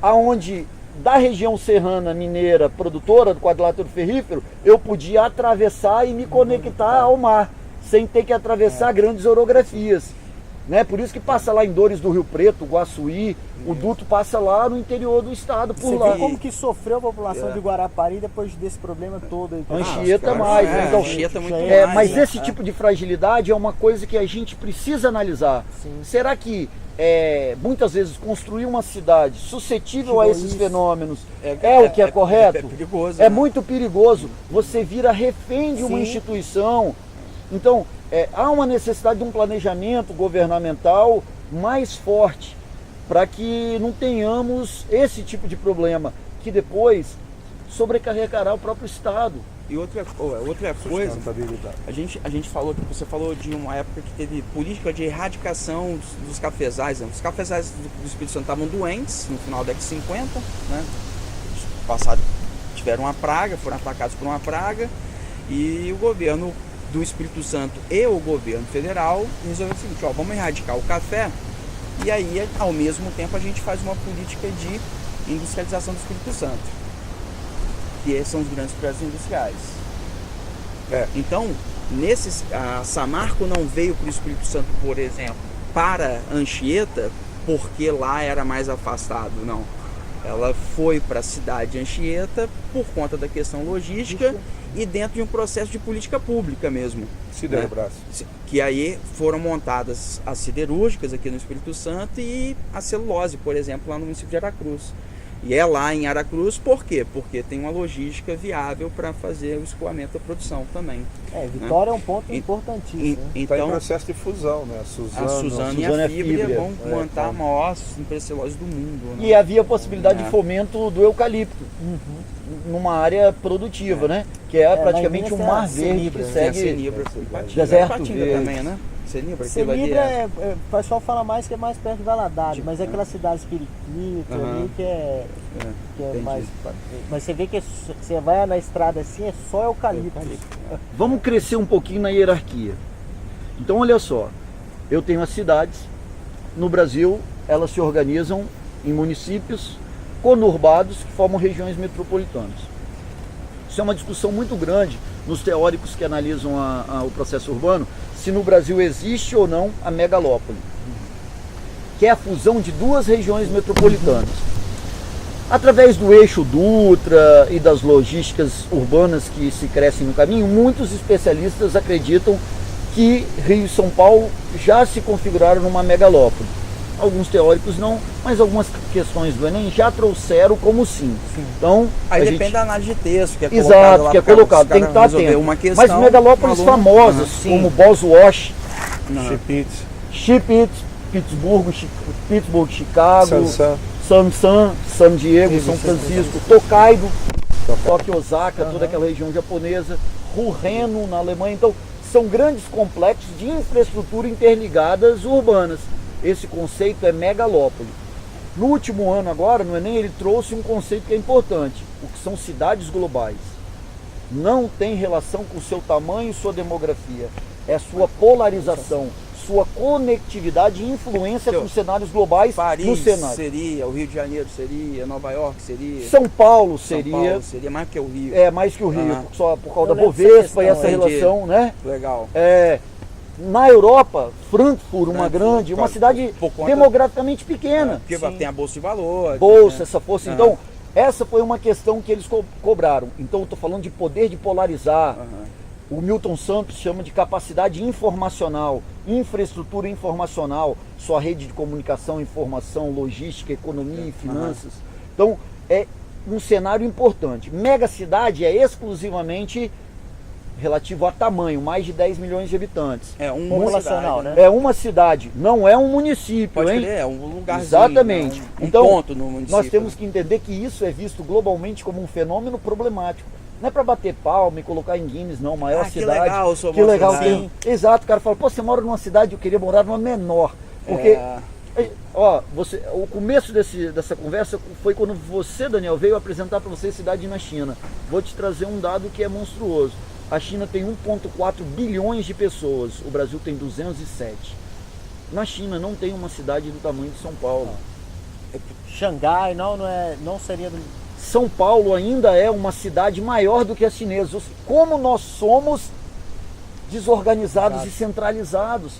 aonde da região serrana mineira produtora do quadrilátero ferrífero, eu podia atravessar e me conectar ao mar, sem ter que atravessar grandes orografias. né? Por isso que passa lá em Dores do Rio Preto, Guaçuí, o duto passa lá no interior do estado, por Você lá. vê como que sofreu a população de Guarapari depois desse problema todo aí? Anchieta Ah, mais, é, então, Anchieta muito mas mais, né? esse tipo de fragilidade é uma coisa que a gente precisa analisar. Sim. Será que muitas vezes construir uma cidade suscetível a esses fenômenos o que é correto? É perigoso. É né? muito perigoso. Você vira refém de uma Sim. instituição. Então, há uma necessidade de um planejamento governamental mais forte para que não tenhamos esse tipo de problema, que depois sobrecarregará o próprio Estado. E outra coisa, Sustentabilidade. a gente falou que você falou de uma época que teve política de erradicação dos cafezais. Né? Os cafezais do Espírito Santo estavam doentes no final da década de 50, né? Passado tiveram uma praga, foram atacados por uma praga, e o governo do Espírito Santo e o governo federal resolveram o seguinte: vamos erradicar o café, e aí ao mesmo tempo a gente faz uma política de industrialização do Espírito Santo, que são os grandes projetos industriais. Então, a Samarco não veio para o Espírito Santo, por exemplo, para Anchieta, porque lá era mais afastado, não. Ela foi para a cidade de Anchieta por conta da questão logística e dentro de um processo de política pública mesmo. Siderbrás. Que aí foram montadas as siderúrgicas aqui no Espírito Santo e a celulose, por exemplo, lá no município de Aracruz. E é lá em Aracruz, por quê? Porque tem uma logística viável para fazer o escoamento da produção também. Vitória é um ponto importantíssimo. Está em Então, processo de fusão, né? a Suzano e a Fibria vão montar a maior empresa celulose do mundo. Né? E havia a possibilidade de fomento do eucalipto numa área produtiva, né? Que é praticamente um mar verde que segue deserto Patinga também, né? Senibra, Senibra, o pessoal fala mais que é mais perto de Valadares, mas é aquela cidade Espiriquito ali que é mais... Mas você vê que você vai na estrada assim, é só eucalipto. Vamos crescer um pouquinho na hierarquia. Então, olha só, eu tenho as cidades, no Brasil, elas se organizam em municípios conurbados que formam regiões metropolitanas. Isso é uma discussão muito grande nos teóricos que analisam o processo urbano, se no Brasil existe ou não a megalópole, que é a fusão de duas regiões metropolitanas. Através do eixo Dutra e das logísticas urbanas que se crescem no caminho, muitos especialistas acreditam que Rio e São Paulo já se configuraram numa megalópole. Alguns teóricos não, mas algumas questões do Enem já trouxeram como sim. Então, aí depende da análise de texto que é colocado. Exato, lá que é colocado, tem que estar atento. Uma questão, mas megalópolis famosas, como Boswash, Chipit, Pittsburgh, Chicago, San Diego, São Francisco, Tokaido, Tóquio, Osaka, toda aquela região japonesa, Reno na Alemanha. Então, são grandes complexos de infraestrutura interligadas urbanas. Esse conceito é megalópole. No último ano agora, no Enem, ele trouxe um conceito que é importante, o que são cidades globais. Não tem relação com o seu tamanho e sua demografia, é a sua polarização, sua conectividade e influência com cenários globais no cenário. Seria, o Rio de Janeiro seria, Nova York seria... São Paulo seria mais que o Rio. É, mais que o Rio, só por causa da Bovespa e essa relação, né? Legal. Na Europa, Frankfurt, uma cidade demograficamente pequena. Porque tem a Bolsa de Valores. Essa força. Então, essa foi uma questão que eles cobraram. Então, eu estou falando de poder de polarizar. O Milton Santos chama de capacidade informacional, infraestrutura informacional, sua rede de comunicação, informação, logística, economia e finanças. Então, é um cenário importante. Megacidade é exclusivamente relativo a tamanho, mais de 10 milhões de habitantes. É uma cidade, né? É uma cidade, não é um município, Pode hein? Crer, é um lugarzinho. Exatamente. Então, ponto no município. Nós temos que entender que isso é visto globalmente como um fenômeno problemático. Não é para bater palma e colocar em Guinness, não, maior cidade. Que legal, sim. Exato, o cara fala, pô, você mora numa cidade, eu queria morar numa menor. Porque, o começo dessa conversa foi quando você, Daniel, veio apresentar para você a cidade na China. Vou te trazer um dado que é monstruoso. A China tem 1,4 bilhões de pessoas, o Brasil tem 207. Na China não tem uma cidade do tamanho de São Paulo. Xangai não seria... São Paulo ainda é uma cidade maior do que a chinesa. Como nós somos desorganizados e centralizados.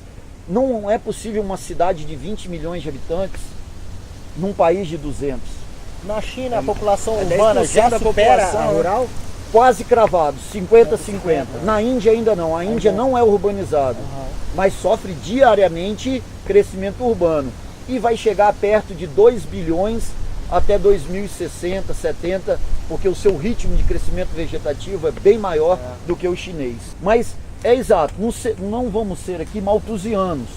não é possível uma cidade de 20 milhões de habitantes num país de 200. Na China, a população é urbana 10% já da supera população, a né? rural? Quase cravado, 50-50. Na Índia ainda não, a Índia não é urbanizada, mas sofre diariamente crescimento urbano. E vai chegar perto de 2 bilhões até 2060, 70, porque o seu ritmo de crescimento vegetativo é bem maior do que o chinês. Mas é exato, não vamos ser aqui malthusianos,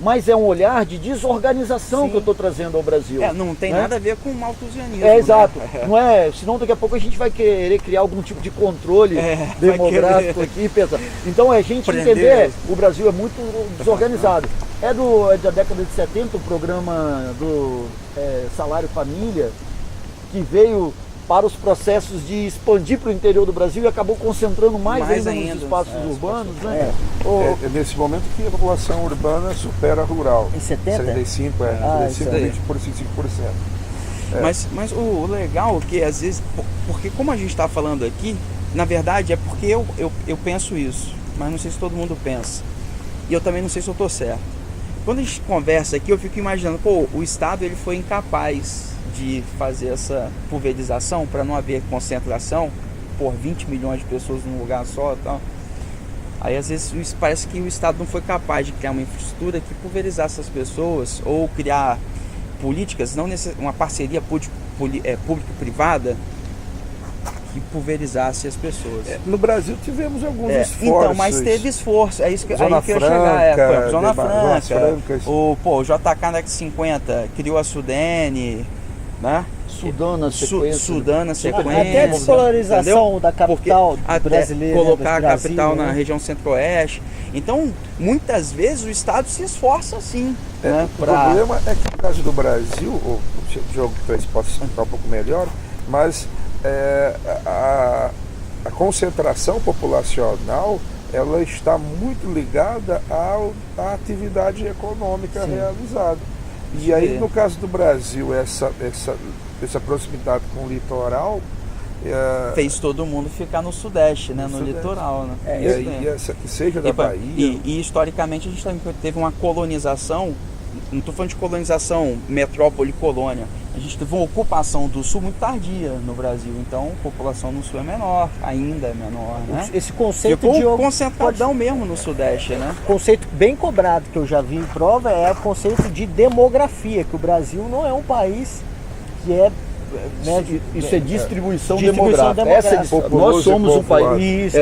mas é um olhar de desorganização que eu estou trazendo ao Brasil. Não tem nada a ver com malthusianismo. Exato, né? não é? Senão daqui a pouco a gente vai querer criar algum tipo de controle demográfico aqui, pensa. Então é a gente entender, o Brasil é muito desorganizado. É da década de 70 o programa do Salário Família, que veio para os processos de expandir para o interior do Brasil e acabou concentrando mais ainda nos espaços urbanos, né? É nesse momento que a população urbana supera a rural. Em 70? 75, 20 por 5%. Mas o legal é que às vezes, porque como a gente está falando aqui, na verdade é porque eu penso isso, mas não sei se todo mundo pensa. E eu também não sei se eu estou certo. Quando a gente conversa aqui, eu fico imaginando, o Estado ele foi incapaz de fazer essa pulverização para não haver concentração por 20 milhões de pessoas num lugar só e tal. Aí às vezes parece que o Estado não foi capaz de criar uma infraestrutura que pulverizasse as pessoas ou criar políticas, uma parceria público-privada que pulverizasse as pessoas. No Brasil tivemos alguns esforços. Então, mas teve esforço, é isso que, Zona aí que eu ia Franca, chegar. Zona Franca, Francas. o JK na 50 criou a Sudene, né? Sudana sequência. Até a despolarização da capital brasileira. Colocar a Brasil, capital né? na região centro-oeste. Então, muitas vezes o Estado se esforça sim. Né, O problema é que no caso do Brasil, o Diogo pode explicar um pouco melhor, mas a concentração populacional ela está muito ligada à atividade econômica realizada. E aí, no caso do Brasil, essa proximidade com o litoral fez todo mundo ficar no Sudeste, né? No litoral, né? Seja da Bahia. E historicamente a gente também teve uma colonização, não estou falando de colonização metrópole-colônia, a gente teve uma ocupação do Sul muito tardia no Brasil, então a população no Sul é menor, ainda é menor, né? Esse conceito ficou concentradão mesmo no Sudeste, né? Conceito bem cobrado que eu já vi em prova é o conceito de demografia, que o Brasil não é um país que é... Isso é distribuição demográfica. demográfica. Nós somos um país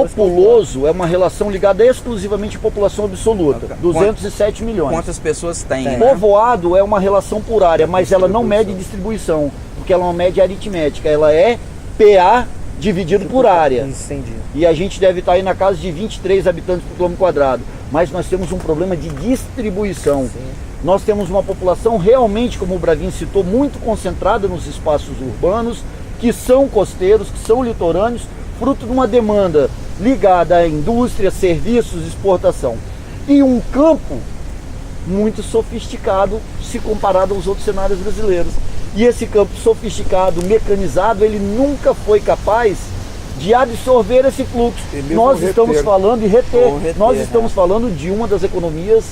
populoso, é uma relação ligada exclusivamente à população absoluta, 207 milhões. Quantas pessoas tem? Povoado é uma relação por área, mas ela não mede distribuição, porque ela não mede aritmética, ela é PA dividido por área. Entendi. E a gente deve estar aí na casa de 23 habitantes por quilômetro quadrado, mas nós temos um problema de distribuição. Sim. Nós temos uma população realmente, como o Bravin citou, muito concentrada nos espaços urbanos, que são costeiros, que são litorâneos, fruto de uma demanda ligada à indústria, serviços, exportação. E um campo muito sofisticado se comparado aos outros cenários brasileiros. E esse campo sofisticado, mecanizado, ele nunca foi capaz de absorver esse fluxo. Nós estamos falando de reter. Nós estamos falando de uma das economias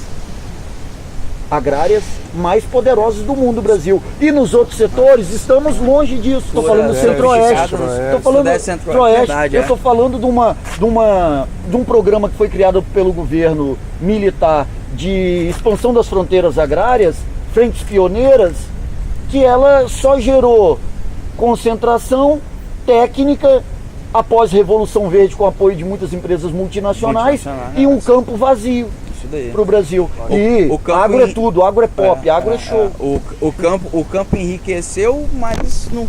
agrárias mais poderosas do mundo, Brasil. E nos outros setores estamos longe disso. Estou falando do Centro-Oeste. Estou falando do Centro-Oeste. Eu estou falando de um programa que foi criado pelo governo militar de expansão das fronteiras agrárias, frentes pioneiras, que ela só gerou concentração técnica após Revolução Verde, com apoio de muitas empresas multinacionais, e um campo vazio para o Brasil. E agro é tudo, agro é pop, agro é show. O campo enriqueceu, mas não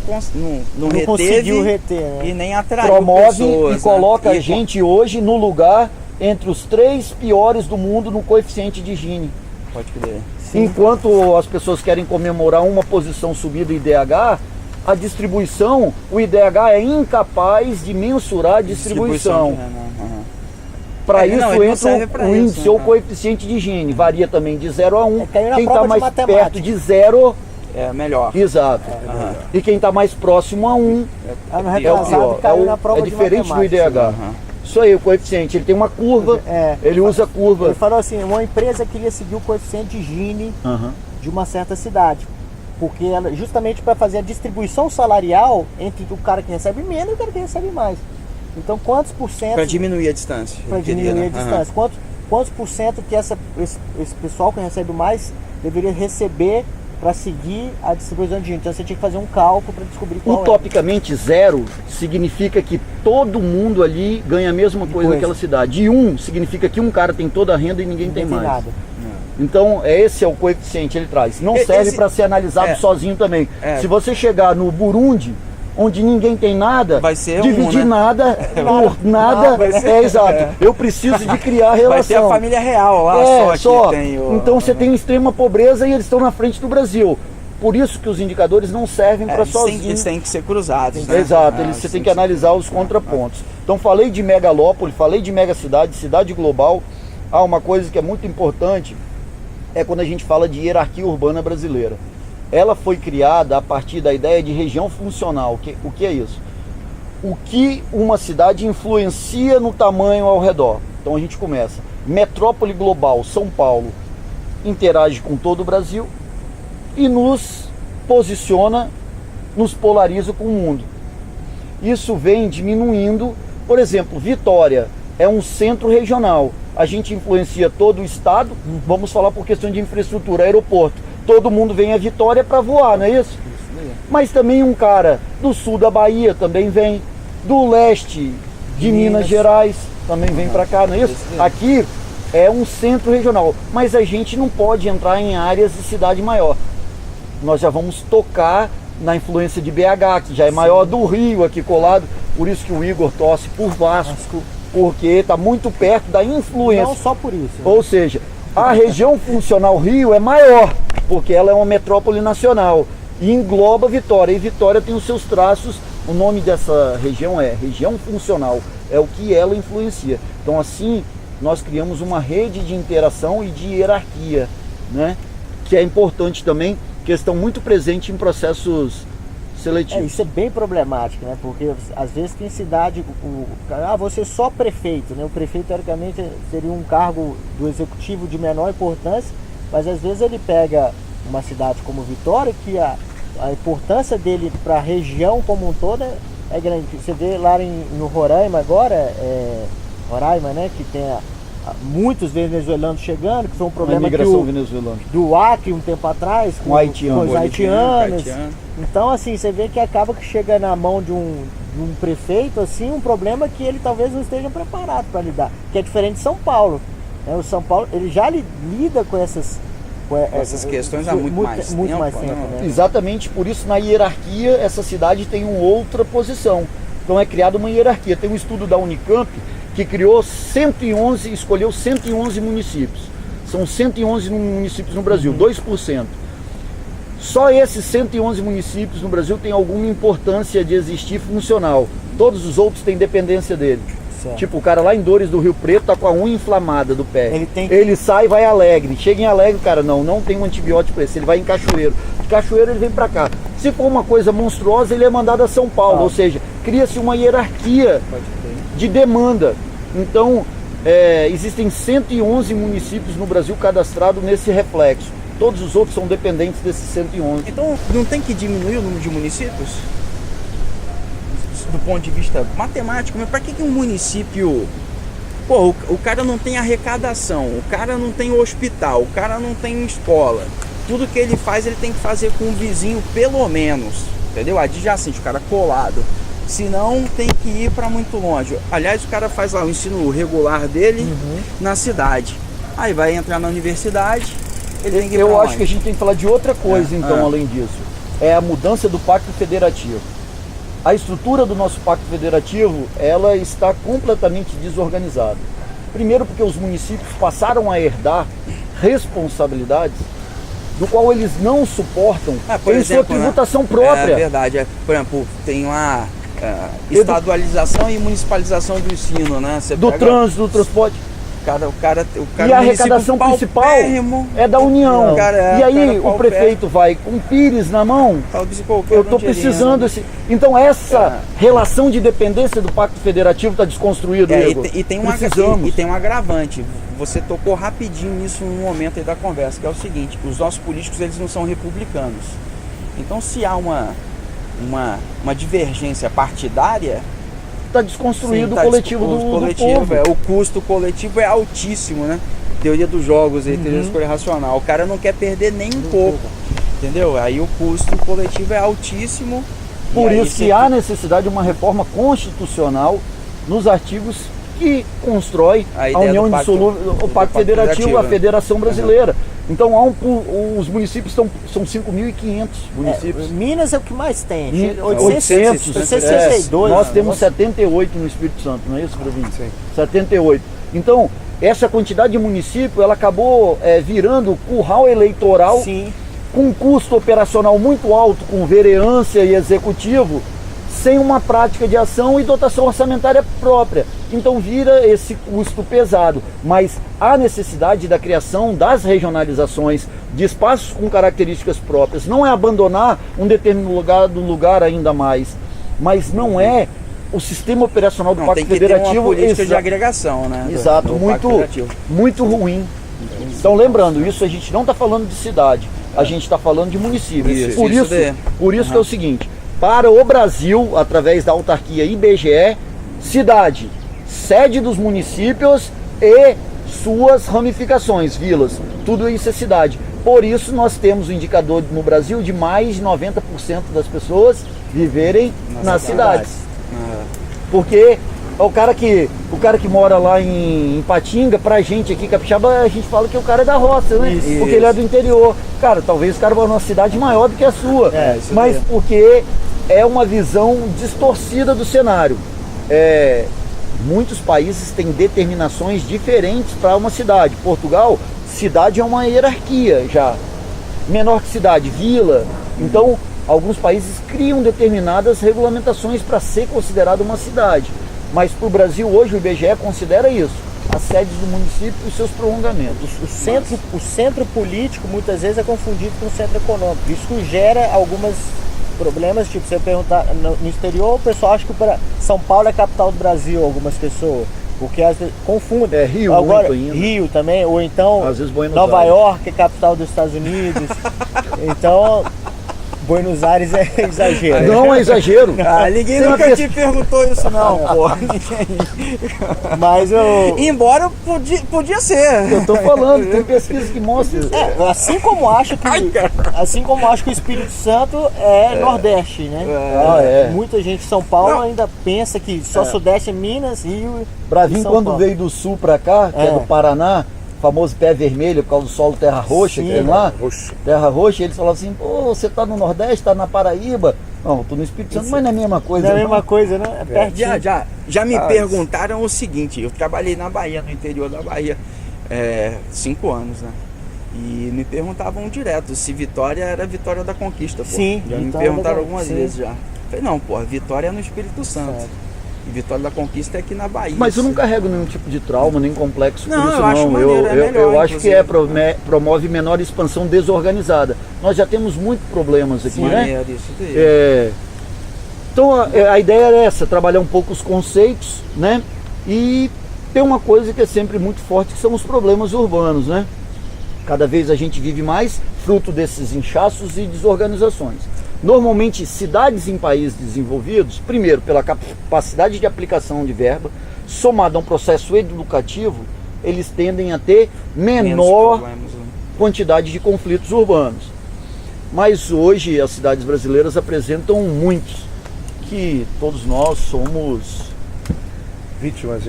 conseguiu reter, né? E nem atraiu promove pessoas, e coloca a gente hoje no lugar entre os 3 piores do mundo no coeficiente de Gini. Pode crer. Enquanto as pessoas querem comemorar uma posição subida do IDH, a distribuição, o IDH é incapaz de mensurar a distribuição. Para isso entra o índice ou coeficiente de Gini, varia também de 0 a 1. Quem está mais perto de 0 é melhor. Exato. E quem está mais próximo a 1 é o pior. É diferente do IDH. Isso aí, o coeficiente. Ele tem uma curva, ele usa a curva. Ele falou assim, uma empresa queria seguir o coeficiente de Gini de uma certa cidade. Porque ela, justamente para fazer a distribuição salarial entre o cara que recebe menos e o cara que recebe mais. Então quantos por cento... Para diminuir a distância. Para diminuir a distância. Quantos por cento que esse pessoal que recebe mais deveria receber para seguir a distribuição de Gini? Então você tinha que fazer um cálculo para descobrir qual Utopicamente, zero significa que todo mundo ali ganha a mesma coisa naquela cidade. E 1 significa que um cara tem toda a renda e ninguém tem mais. Nada. Então, esse é o coeficiente, ele traz. Não serve para ser analisado sozinho também. Se você chegar no Burundi, onde ninguém tem nada, vai ser dividir nada por nada, exato. Eu preciso de criar relação. Vai ser a família real lá só que tem o... Então você tem extrema pobreza e eles estão na frente do Brasil. Por isso que os indicadores não servem para sozinhos. Eles têm que ser cruzados, né? Exato, você tem que analisar os contrapontos. Então falei de megalópole, falei de megacidade, cidade global. Uma coisa que é muito importante é quando a gente fala de hierarquia urbana brasileira. Ela foi criada a partir da ideia de região funcional. O que é isso? O que uma cidade influencia no tamanho ao redor. Então a gente começa. Metrópole global, São Paulo, interage com todo o Brasil e nos posiciona, nos polariza com o mundo. Isso vem diminuindo. Por exemplo, Vitória é um centro regional. A gente influencia todo o estado, vamos falar por questão de infraestrutura, aeroporto. Todo mundo vem a Vitória para voar, não é isso? Mas também um cara do sul da Bahia também vem, do leste de Minas Gerais também vem para cá, não é isso? Aqui é um centro regional, mas a gente não pode entrar em áreas de cidade maior. Nós já vamos tocar na influência de BH, que já é maior do Rio aqui colado, por isso que o Igor torce por Vasco. Porque está muito perto da influência. Não só por isso. Ou seja, a região funcional Rio é maior, porque ela é uma metrópole nacional e engloba Vitória. E Vitória tem os seus traços, o nome dessa região é região funcional, é o que ela influencia. Então assim, nós criamos uma rede de interação e de hierarquia, né? Que é importante também, questão muito presente em processos seletivos. Isso é bem problemático, né? Porque às vezes tem cidade, você é só prefeito, né? O prefeito teoricamente seria um cargo do executivo de menor importância, mas às vezes ele pega uma cidade como Vitória, que a importância dele para a região como um todo é grande. Você vê lá no Roraima agora, Roraima, né? Que tem muitos venezuelanos chegando, que foi um problema do Acre um tempo atrás, com os haitianos. Então assim, você vê que acaba que chega na mão de um prefeito assim, um problema que ele talvez não esteja preparado para lidar, que é diferente de São Paulo, né? O São Paulo, ele já lida com essas questões há muito mais tempo, né? Exatamente, por isso na hierarquia essa cidade tem uma outra posição. Então é criada uma hierarquia. Tem um estudo da Unicamp que criou 111, escolheu 111 municípios. São 111 municípios no Brasil, 2%. Só esses 111 municípios no Brasil têm alguma importância de existir funcional. Todos os outros têm dependência dele. Certo. Tipo, o cara lá em Dores do Rio Preto tá com a unha inflamada do pé. Ele sai e vai Alegre. Chega em Alegre, cara, não tem um antibiótico para esse. Ele vai em Cachoeiro. De Cachoeiro ele vem para cá. Se for uma coisa monstruosa, ele é mandado a São Paulo. Ou seja, cria-se uma hierarquia de demanda. Então, existem 111 municípios no Brasil cadastrados nesse reflexo. Todos os outros são dependentes desses 111. Então, não tem que diminuir o número de municípios? Do ponto de vista matemático, mas para que um município... Pô, o cara não tem arrecadação, o cara não tem hospital, o cara não tem escola. Tudo que ele faz, ele tem que fazer com o vizinho, pelo menos. Entendeu? Adjacente, o cara colado. Senão tem que ir para muito longe. Aliás, o cara faz lá o ensino regular dele na cidade. Aí vai entrar na universidade, ele tem que ir Eu acho que a gente tem que falar de outra coisa, além disso. É a mudança do Pacto Federativo. A estrutura do nosso Pacto Federativo, ela está completamente desorganizada. Primeiro porque os municípios passaram a herdar responsabilidades do qual eles não suportam em sua tributação própria. É verdade. Por exemplo, tem uma estadualização e municipalização do ensino, né? Do trânsito, do transporte. E a arrecadação principal é da União. E aí o prefeito vai com o Pires na mão, eu estou precisando... Então essa relação de dependência do Pacto Federativo está desconstruída, Igor. E tem um agravante. Você tocou rapidinho nisso no momento aí da conversa, que é o seguinte: os nossos políticos, eles não são republicanos. Então, se há uma divergência partidária, está desconstruído o coletivo do povo. O custo coletivo é altíssimo, né? Teoria dos jogos, teoria da escolha racional. O cara não quer perder nem um pouco, entendeu? Aí o custo coletivo é altíssimo. Por isso que há necessidade de uma reforma constitucional nos artigos que constrói a União Indissolúvel, o Pacto Federativo, a Federação Brasileira. Então os municípios são 5.500 municípios. Minas é o que mais tem. 862. Nós temos 78 no Espírito Santo, não é isso, Bravinho? Sim. 78. Então, essa quantidade de município, ela acabou virando curral eleitoral. Sim. Com um custo operacional muito alto, com vereança e executivo, sem uma prática de ação e dotação orçamentária própria. Então vira esse custo pesado. Mas há necessidade da criação das regionalizações, de espaços com características próprias. Não é abandonar um determinado lugar ainda mais, mas não é o sistema operacional do Pacto Federativo. Tem uma política de agregação, né? Exato, muito ruim. Então lembrando, isso a gente não está falando de cidade, a gente está falando de município. Por isso que é o seguinte: para o Brasil, através da autarquia IBGE, cidade, sede dos municípios e suas ramificações, vilas, tudo isso é cidade. Por isso nós temos um indicador no Brasil de mais de 90% das pessoas viverem nas cidades. Porque o cara que mora lá em Ipatinga, pra gente aqui, capixaba, a gente fala que o cara é da roça, né? Isso. Porque ele é do interior. Cara, talvez o cara mora numa cidade maior do que a sua. Mas porque é uma visão distorcida do cenário. Muitos países têm determinações diferentes para uma cidade. Portugal, cidade é uma hierarquia já. Menor que cidade, vila. Então, alguns países criam determinadas regulamentações para ser considerado uma cidade. Mas para o Brasil hoje o IBGE considera isso: as sedes do município e seus prolongamentos. O centro político muitas vezes é confundido com o centro econômico. Isso gera alguns problemas, tipo, você perguntar no exterior, o pessoal acha que São Paulo é a capital do Brasil, algumas pessoas. Porque às vezes confundem. Rio, agora, Rio também, ou então às vezes Nova York é capital dos Estados Unidos. Então, Buenos Aires é exagero. Não é exagero. Ninguém nunca te perguntou isso não, pô. Mas embora podia ser. Eu tô falando, tem pesquisa que mostra. Assim como acho que o Espírito Santo é Nordeste, né? Muita gente de São Paulo ainda pensa que só Sudeste é Minas, Rio. Bravinho, quando veio do sul pra cá, que é do Paraná, famoso pé vermelho por causa do solo terra roxa, que tem lá, terra roxa, eles falavam assim: pô, você tá no Nordeste, tá na Paraíba. Não, tô no Espírito Santo, mas não é a mesma coisa. Não é a mesma coisa, né? É pertinho. Já me perguntaram o seguinte: eu trabalhei na Bahia, no interior da Bahia, 5 anos, né? E me perguntavam direto se Vitória era Vitória da Conquista, pô. Sim. Já me perguntaram algumas vezes já. Falei, não, pô, Vitória é no Espírito Santo. Certo. E Vitória da Conquista é aqui na Bahia. Mas eu não carrego nenhum tipo de trauma, nem complexo por isso, eu acho maneiro, eu acho que promove menor expansão desorganizada. Nós já temos muitos problemas aqui, né? Isso daí. Então a ideia era essa: trabalhar um pouco os conceitos, né? E tem uma coisa que é sempre muito forte, que são os problemas urbanos, né? Cada vez a gente vive mais fruto desses inchaços e desorganizações. Normalmente, cidades em países desenvolvidos, primeiro, pela capacidade de aplicação de verba, somado a um processo educativo, eles tendem a ter menor quantidade de conflitos urbanos. Mas hoje as cidades brasileiras apresentam muitos, que todos nós somos vítimas,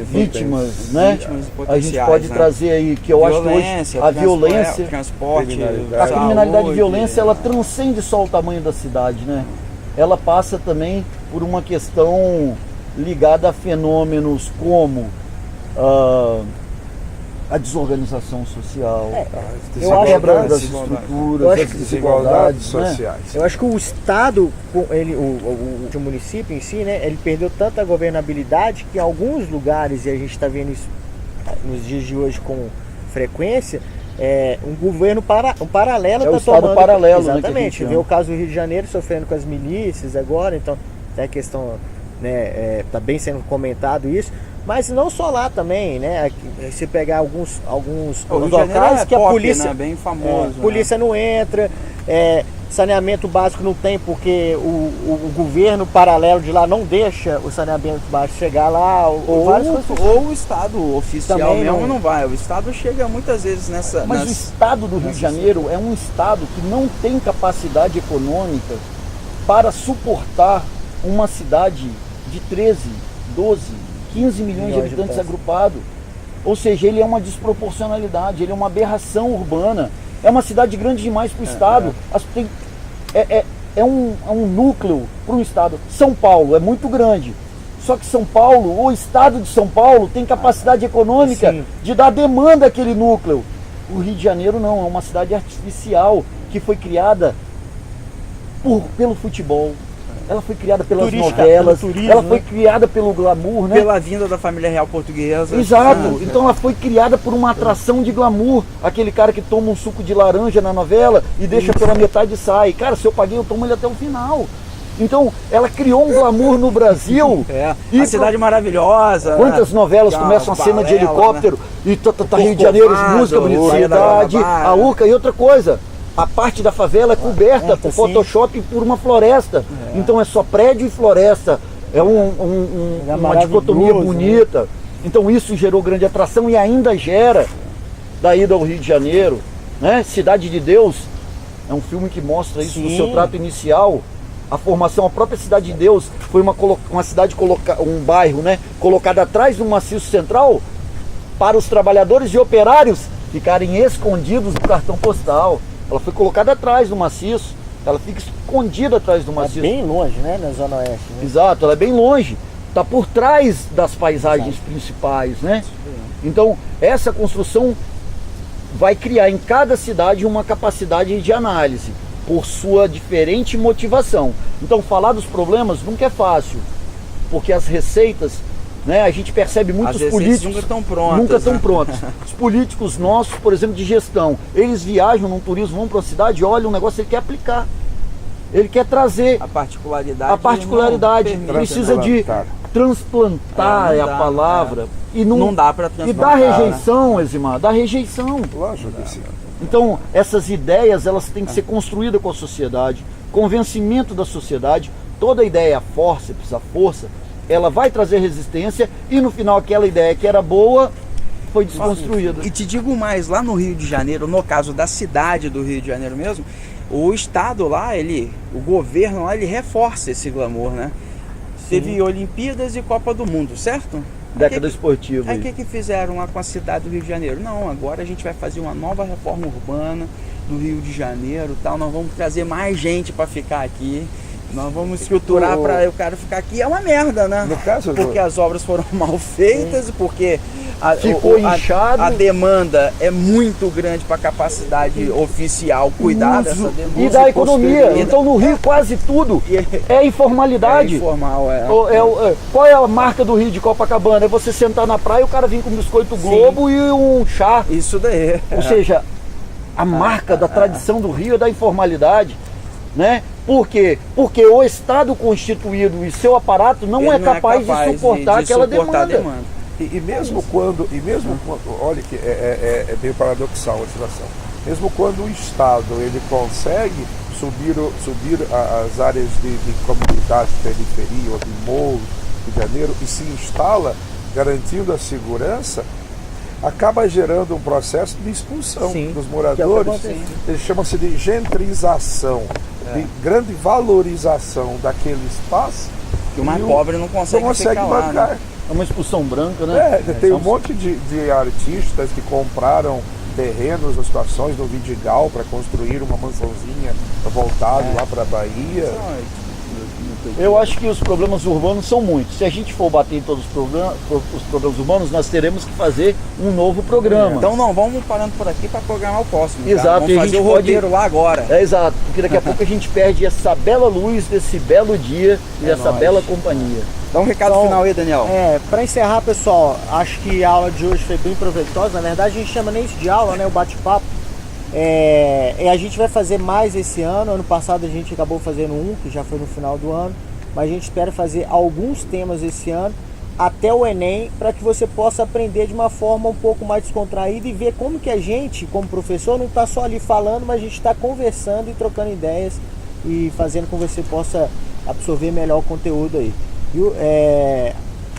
né? Vítimas a gente pode trazer aí, que eu acho que hoje a violência, transporte, a criminalidade e violência, ela transcende só o tamanho da cidade, né? Ela passa também por uma questão ligada a fenômenos como a desorganização social, a quebra das estruturas, as desigualdades sociais. Eu acho que o Estado, o município em si, né, ele perdeu tanta governabilidade que em alguns lugares, e a gente está vendo isso nos dias de hoje com frequência, um governo um paralelo o está Estado tomando. paralelo, né, que a Exatamente. gente Vê o caso do Rio de Janeiro sofrendo com as milícias agora, então tem a questão, né, tá bem sendo comentado isso. Mas não só lá também, né? Se pegar alguns locais que a polícia, né? Bem famoso, polícia não entra, saneamento básico não tem porque o governo paralelo de lá não deixa o saneamento básico chegar lá, ou o Estado oficial também mesmo não vai. O Estado chega muitas vezes nessa... Mas o Estado do Rio de Janeiro é um Estado que não tem capacidade econômica para suportar uma cidade de 13, 12, 15 milhões de habitantes agrupado. Ou seja, ele é uma desproporcionalidade, ele é uma aberração urbana. É uma cidade grande demais para o Estado. É um núcleo para um Estado. São Paulo é muito grande. Só que São Paulo, o Estado de São Paulo, tem capacidade econômica de dar demanda àquele núcleo. O Rio de Janeiro não, é uma cidade artificial que foi criada pelo futebol. Ela foi criada pelas novelas, turismo, ela foi criada pelo glamour, né? Pela vinda da família real portuguesa. Exato, então ela foi criada por uma atração de glamour. Aquele cara que toma um suco de laranja na novela e deixa pela metade e sai. Cara, se eu paguei, eu tomo ele até o final. Então, ela criou um glamour no Brasil. A cidade maravilhosa. Quantas novelas começam a cena de helicóptero, né? E Rio de Janeiro, música, bonitidade, a Urca e outra coisa. A parte da favela é coberta por Photoshop e por uma floresta. Então é só prédio e floresta. É uma dicotomia bonita. Então isso gerou grande atração e ainda gera da ida ao Rio de Janeiro, né? Cidade de Deus é um filme que mostra isso no seu trato inicial. A formação, a própria Cidade de Deus foi uma cidade, um bairro, né, colocado atrás do maciço central para os trabalhadores e operários ficarem escondidos no cartão postal. Ela foi colocada atrás do maciço, ela fica escondida atrás do maciço. É bem longe, né, na Zona Oeste. Né? Exato, ela é bem longe, está por trás das paisagens principais, né? Então, essa construção vai criar em cada cidade uma capacidade de análise, por sua diferente motivação. Então, falar dos problemas nunca é fácil, porque as receitas, né, a gente percebe muitos políticos nunca estão prontas. Nunca estão prontos. Os políticos nossos, por exemplo, de gestão, eles viajam num turismo, vão para uma cidade, olham um negócio, ele quer aplicar. Ele quer trazer a particularidade. Precisa de transplantar a palavra. E não dá para transplantar. E dá rejeição, Eximar, dá rejeição. Lógico que sim. Então, essas ideias, elas têm que ser construídas com a sociedade, convencimento da sociedade. Toda ideia, a força, ela vai trazer resistência e no final aquela ideia que era boa foi desconstruída. E te digo mais, lá no Rio de Janeiro, no caso da cidade do Rio de Janeiro mesmo, o Estado lá, o governo lá, ele reforça esse glamour, né? Teve Olimpíadas e Copa do Mundo, certo? Década esportiva. Aí o que fizeram lá com a cidade do Rio de Janeiro? Não, agora a gente vai fazer uma nova reforma urbana do Rio de Janeiro, tal. Nós vamos trazer mais gente para ficar aqui. Nós vamos estruturar para o cara ficar aqui. É uma merda, né? No caso porque as obras foram mal feitas, porque ficou inchado. A demanda é muito grande para a capacidade oficial cuidar dessa demanda. E da economia. Então no Rio quase tudo é informalidade. É informal, Qual é a marca do Rio de Copacabana? É você sentar na praia e o cara vir com um biscoito Globo e um chá. Isso daí. Ou seja, a marca da tradição do Rio é da informalidade, né? Por quê? Porque o Estado constituído e seu aparato não é capaz de suportar aquela demanda. E mesmo quando, olha que é meio paradoxal a situação. Mesmo quando o Estado ele consegue subir as áreas de comunidade, periferia, ou de morro, Rio de Janeiro, e se instala garantindo a segurança, acaba gerando um processo de expulsão dos moradores. Ele chama-se de gentrização, de grande valorização daquele espaço que o mais pobre não consegue ficar bancar. Lá, né? É uma expulsão branca, né? Tem um monte de artistas que compraram terrenos, situações no Vidigal para construir uma mansãozinha voltada lá para a Bahia. Eu acho que os problemas urbanos são muitos. Se a gente for bater em todos os problemas urbanos, nós teremos que fazer um novo programa. Então não, vamos parando por aqui para programar o próximo. Exato. Vamos fazer o roteiro lá agora. Exato, porque daqui a pouco a gente perde essa bela luz desse belo dia e essa bela companhia. Dá um recado final aí, Daniel. Para encerrar, pessoal, acho que a aula de hoje foi bem proveitosa. Na verdade, a gente chama nem isso de aula, né? O bate-papo. A gente vai fazer mais esse ano. Ano passado a gente acabou fazendo um, que já foi no final do ano. Mas a gente espera fazer alguns temas esse ano, até o Enem, para que você possa aprender de uma forma um pouco mais descontraída e ver como que a gente, como professor, não está só ali falando, mas a gente está conversando e trocando ideias e fazendo com que você possa absorver melhor o conteúdo aí.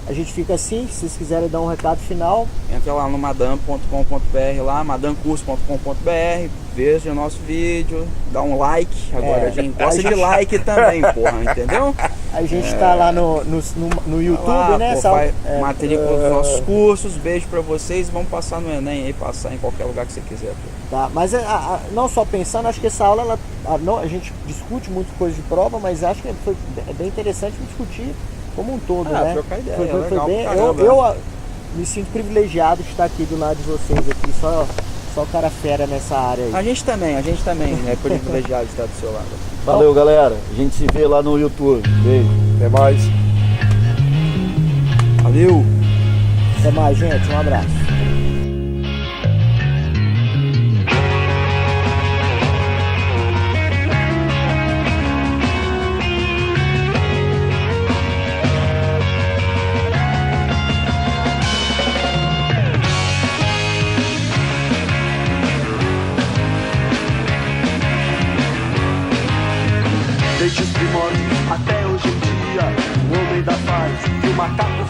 A gente fica assim. Se vocês quiserem dar um recado final, entra lá no madam.com.br, lá madamcurso.com.br, veja o nosso vídeo, dá um like. Agora a gente gosta de like também, porra, entendeu? A gente tá lá no YouTube, lá, né? Matrícula dos nossos cursos. Beijo pra vocês. Vamos passar no Enem aí, passar em qualquer lugar que você quiser. Tá, mas não só pensando, acho que essa aula, a gente discute muito coisa de prova, mas acho que foi bem interessante discutir como um todo, né? Trocar ideia, foi legal bem, caramba, eu me sinto privilegiado de estar aqui do lado de vocês aqui, só o cara fera nessa área aí. A gente também é privilegiado de estar do seu lado. Valeu, galera. A gente se vê lá no YouTube. Beijo. Até mais. Valeu! Até mais, gente. Um abraço. Desde os primórdios até hoje em dia, o homem da paz e o macaco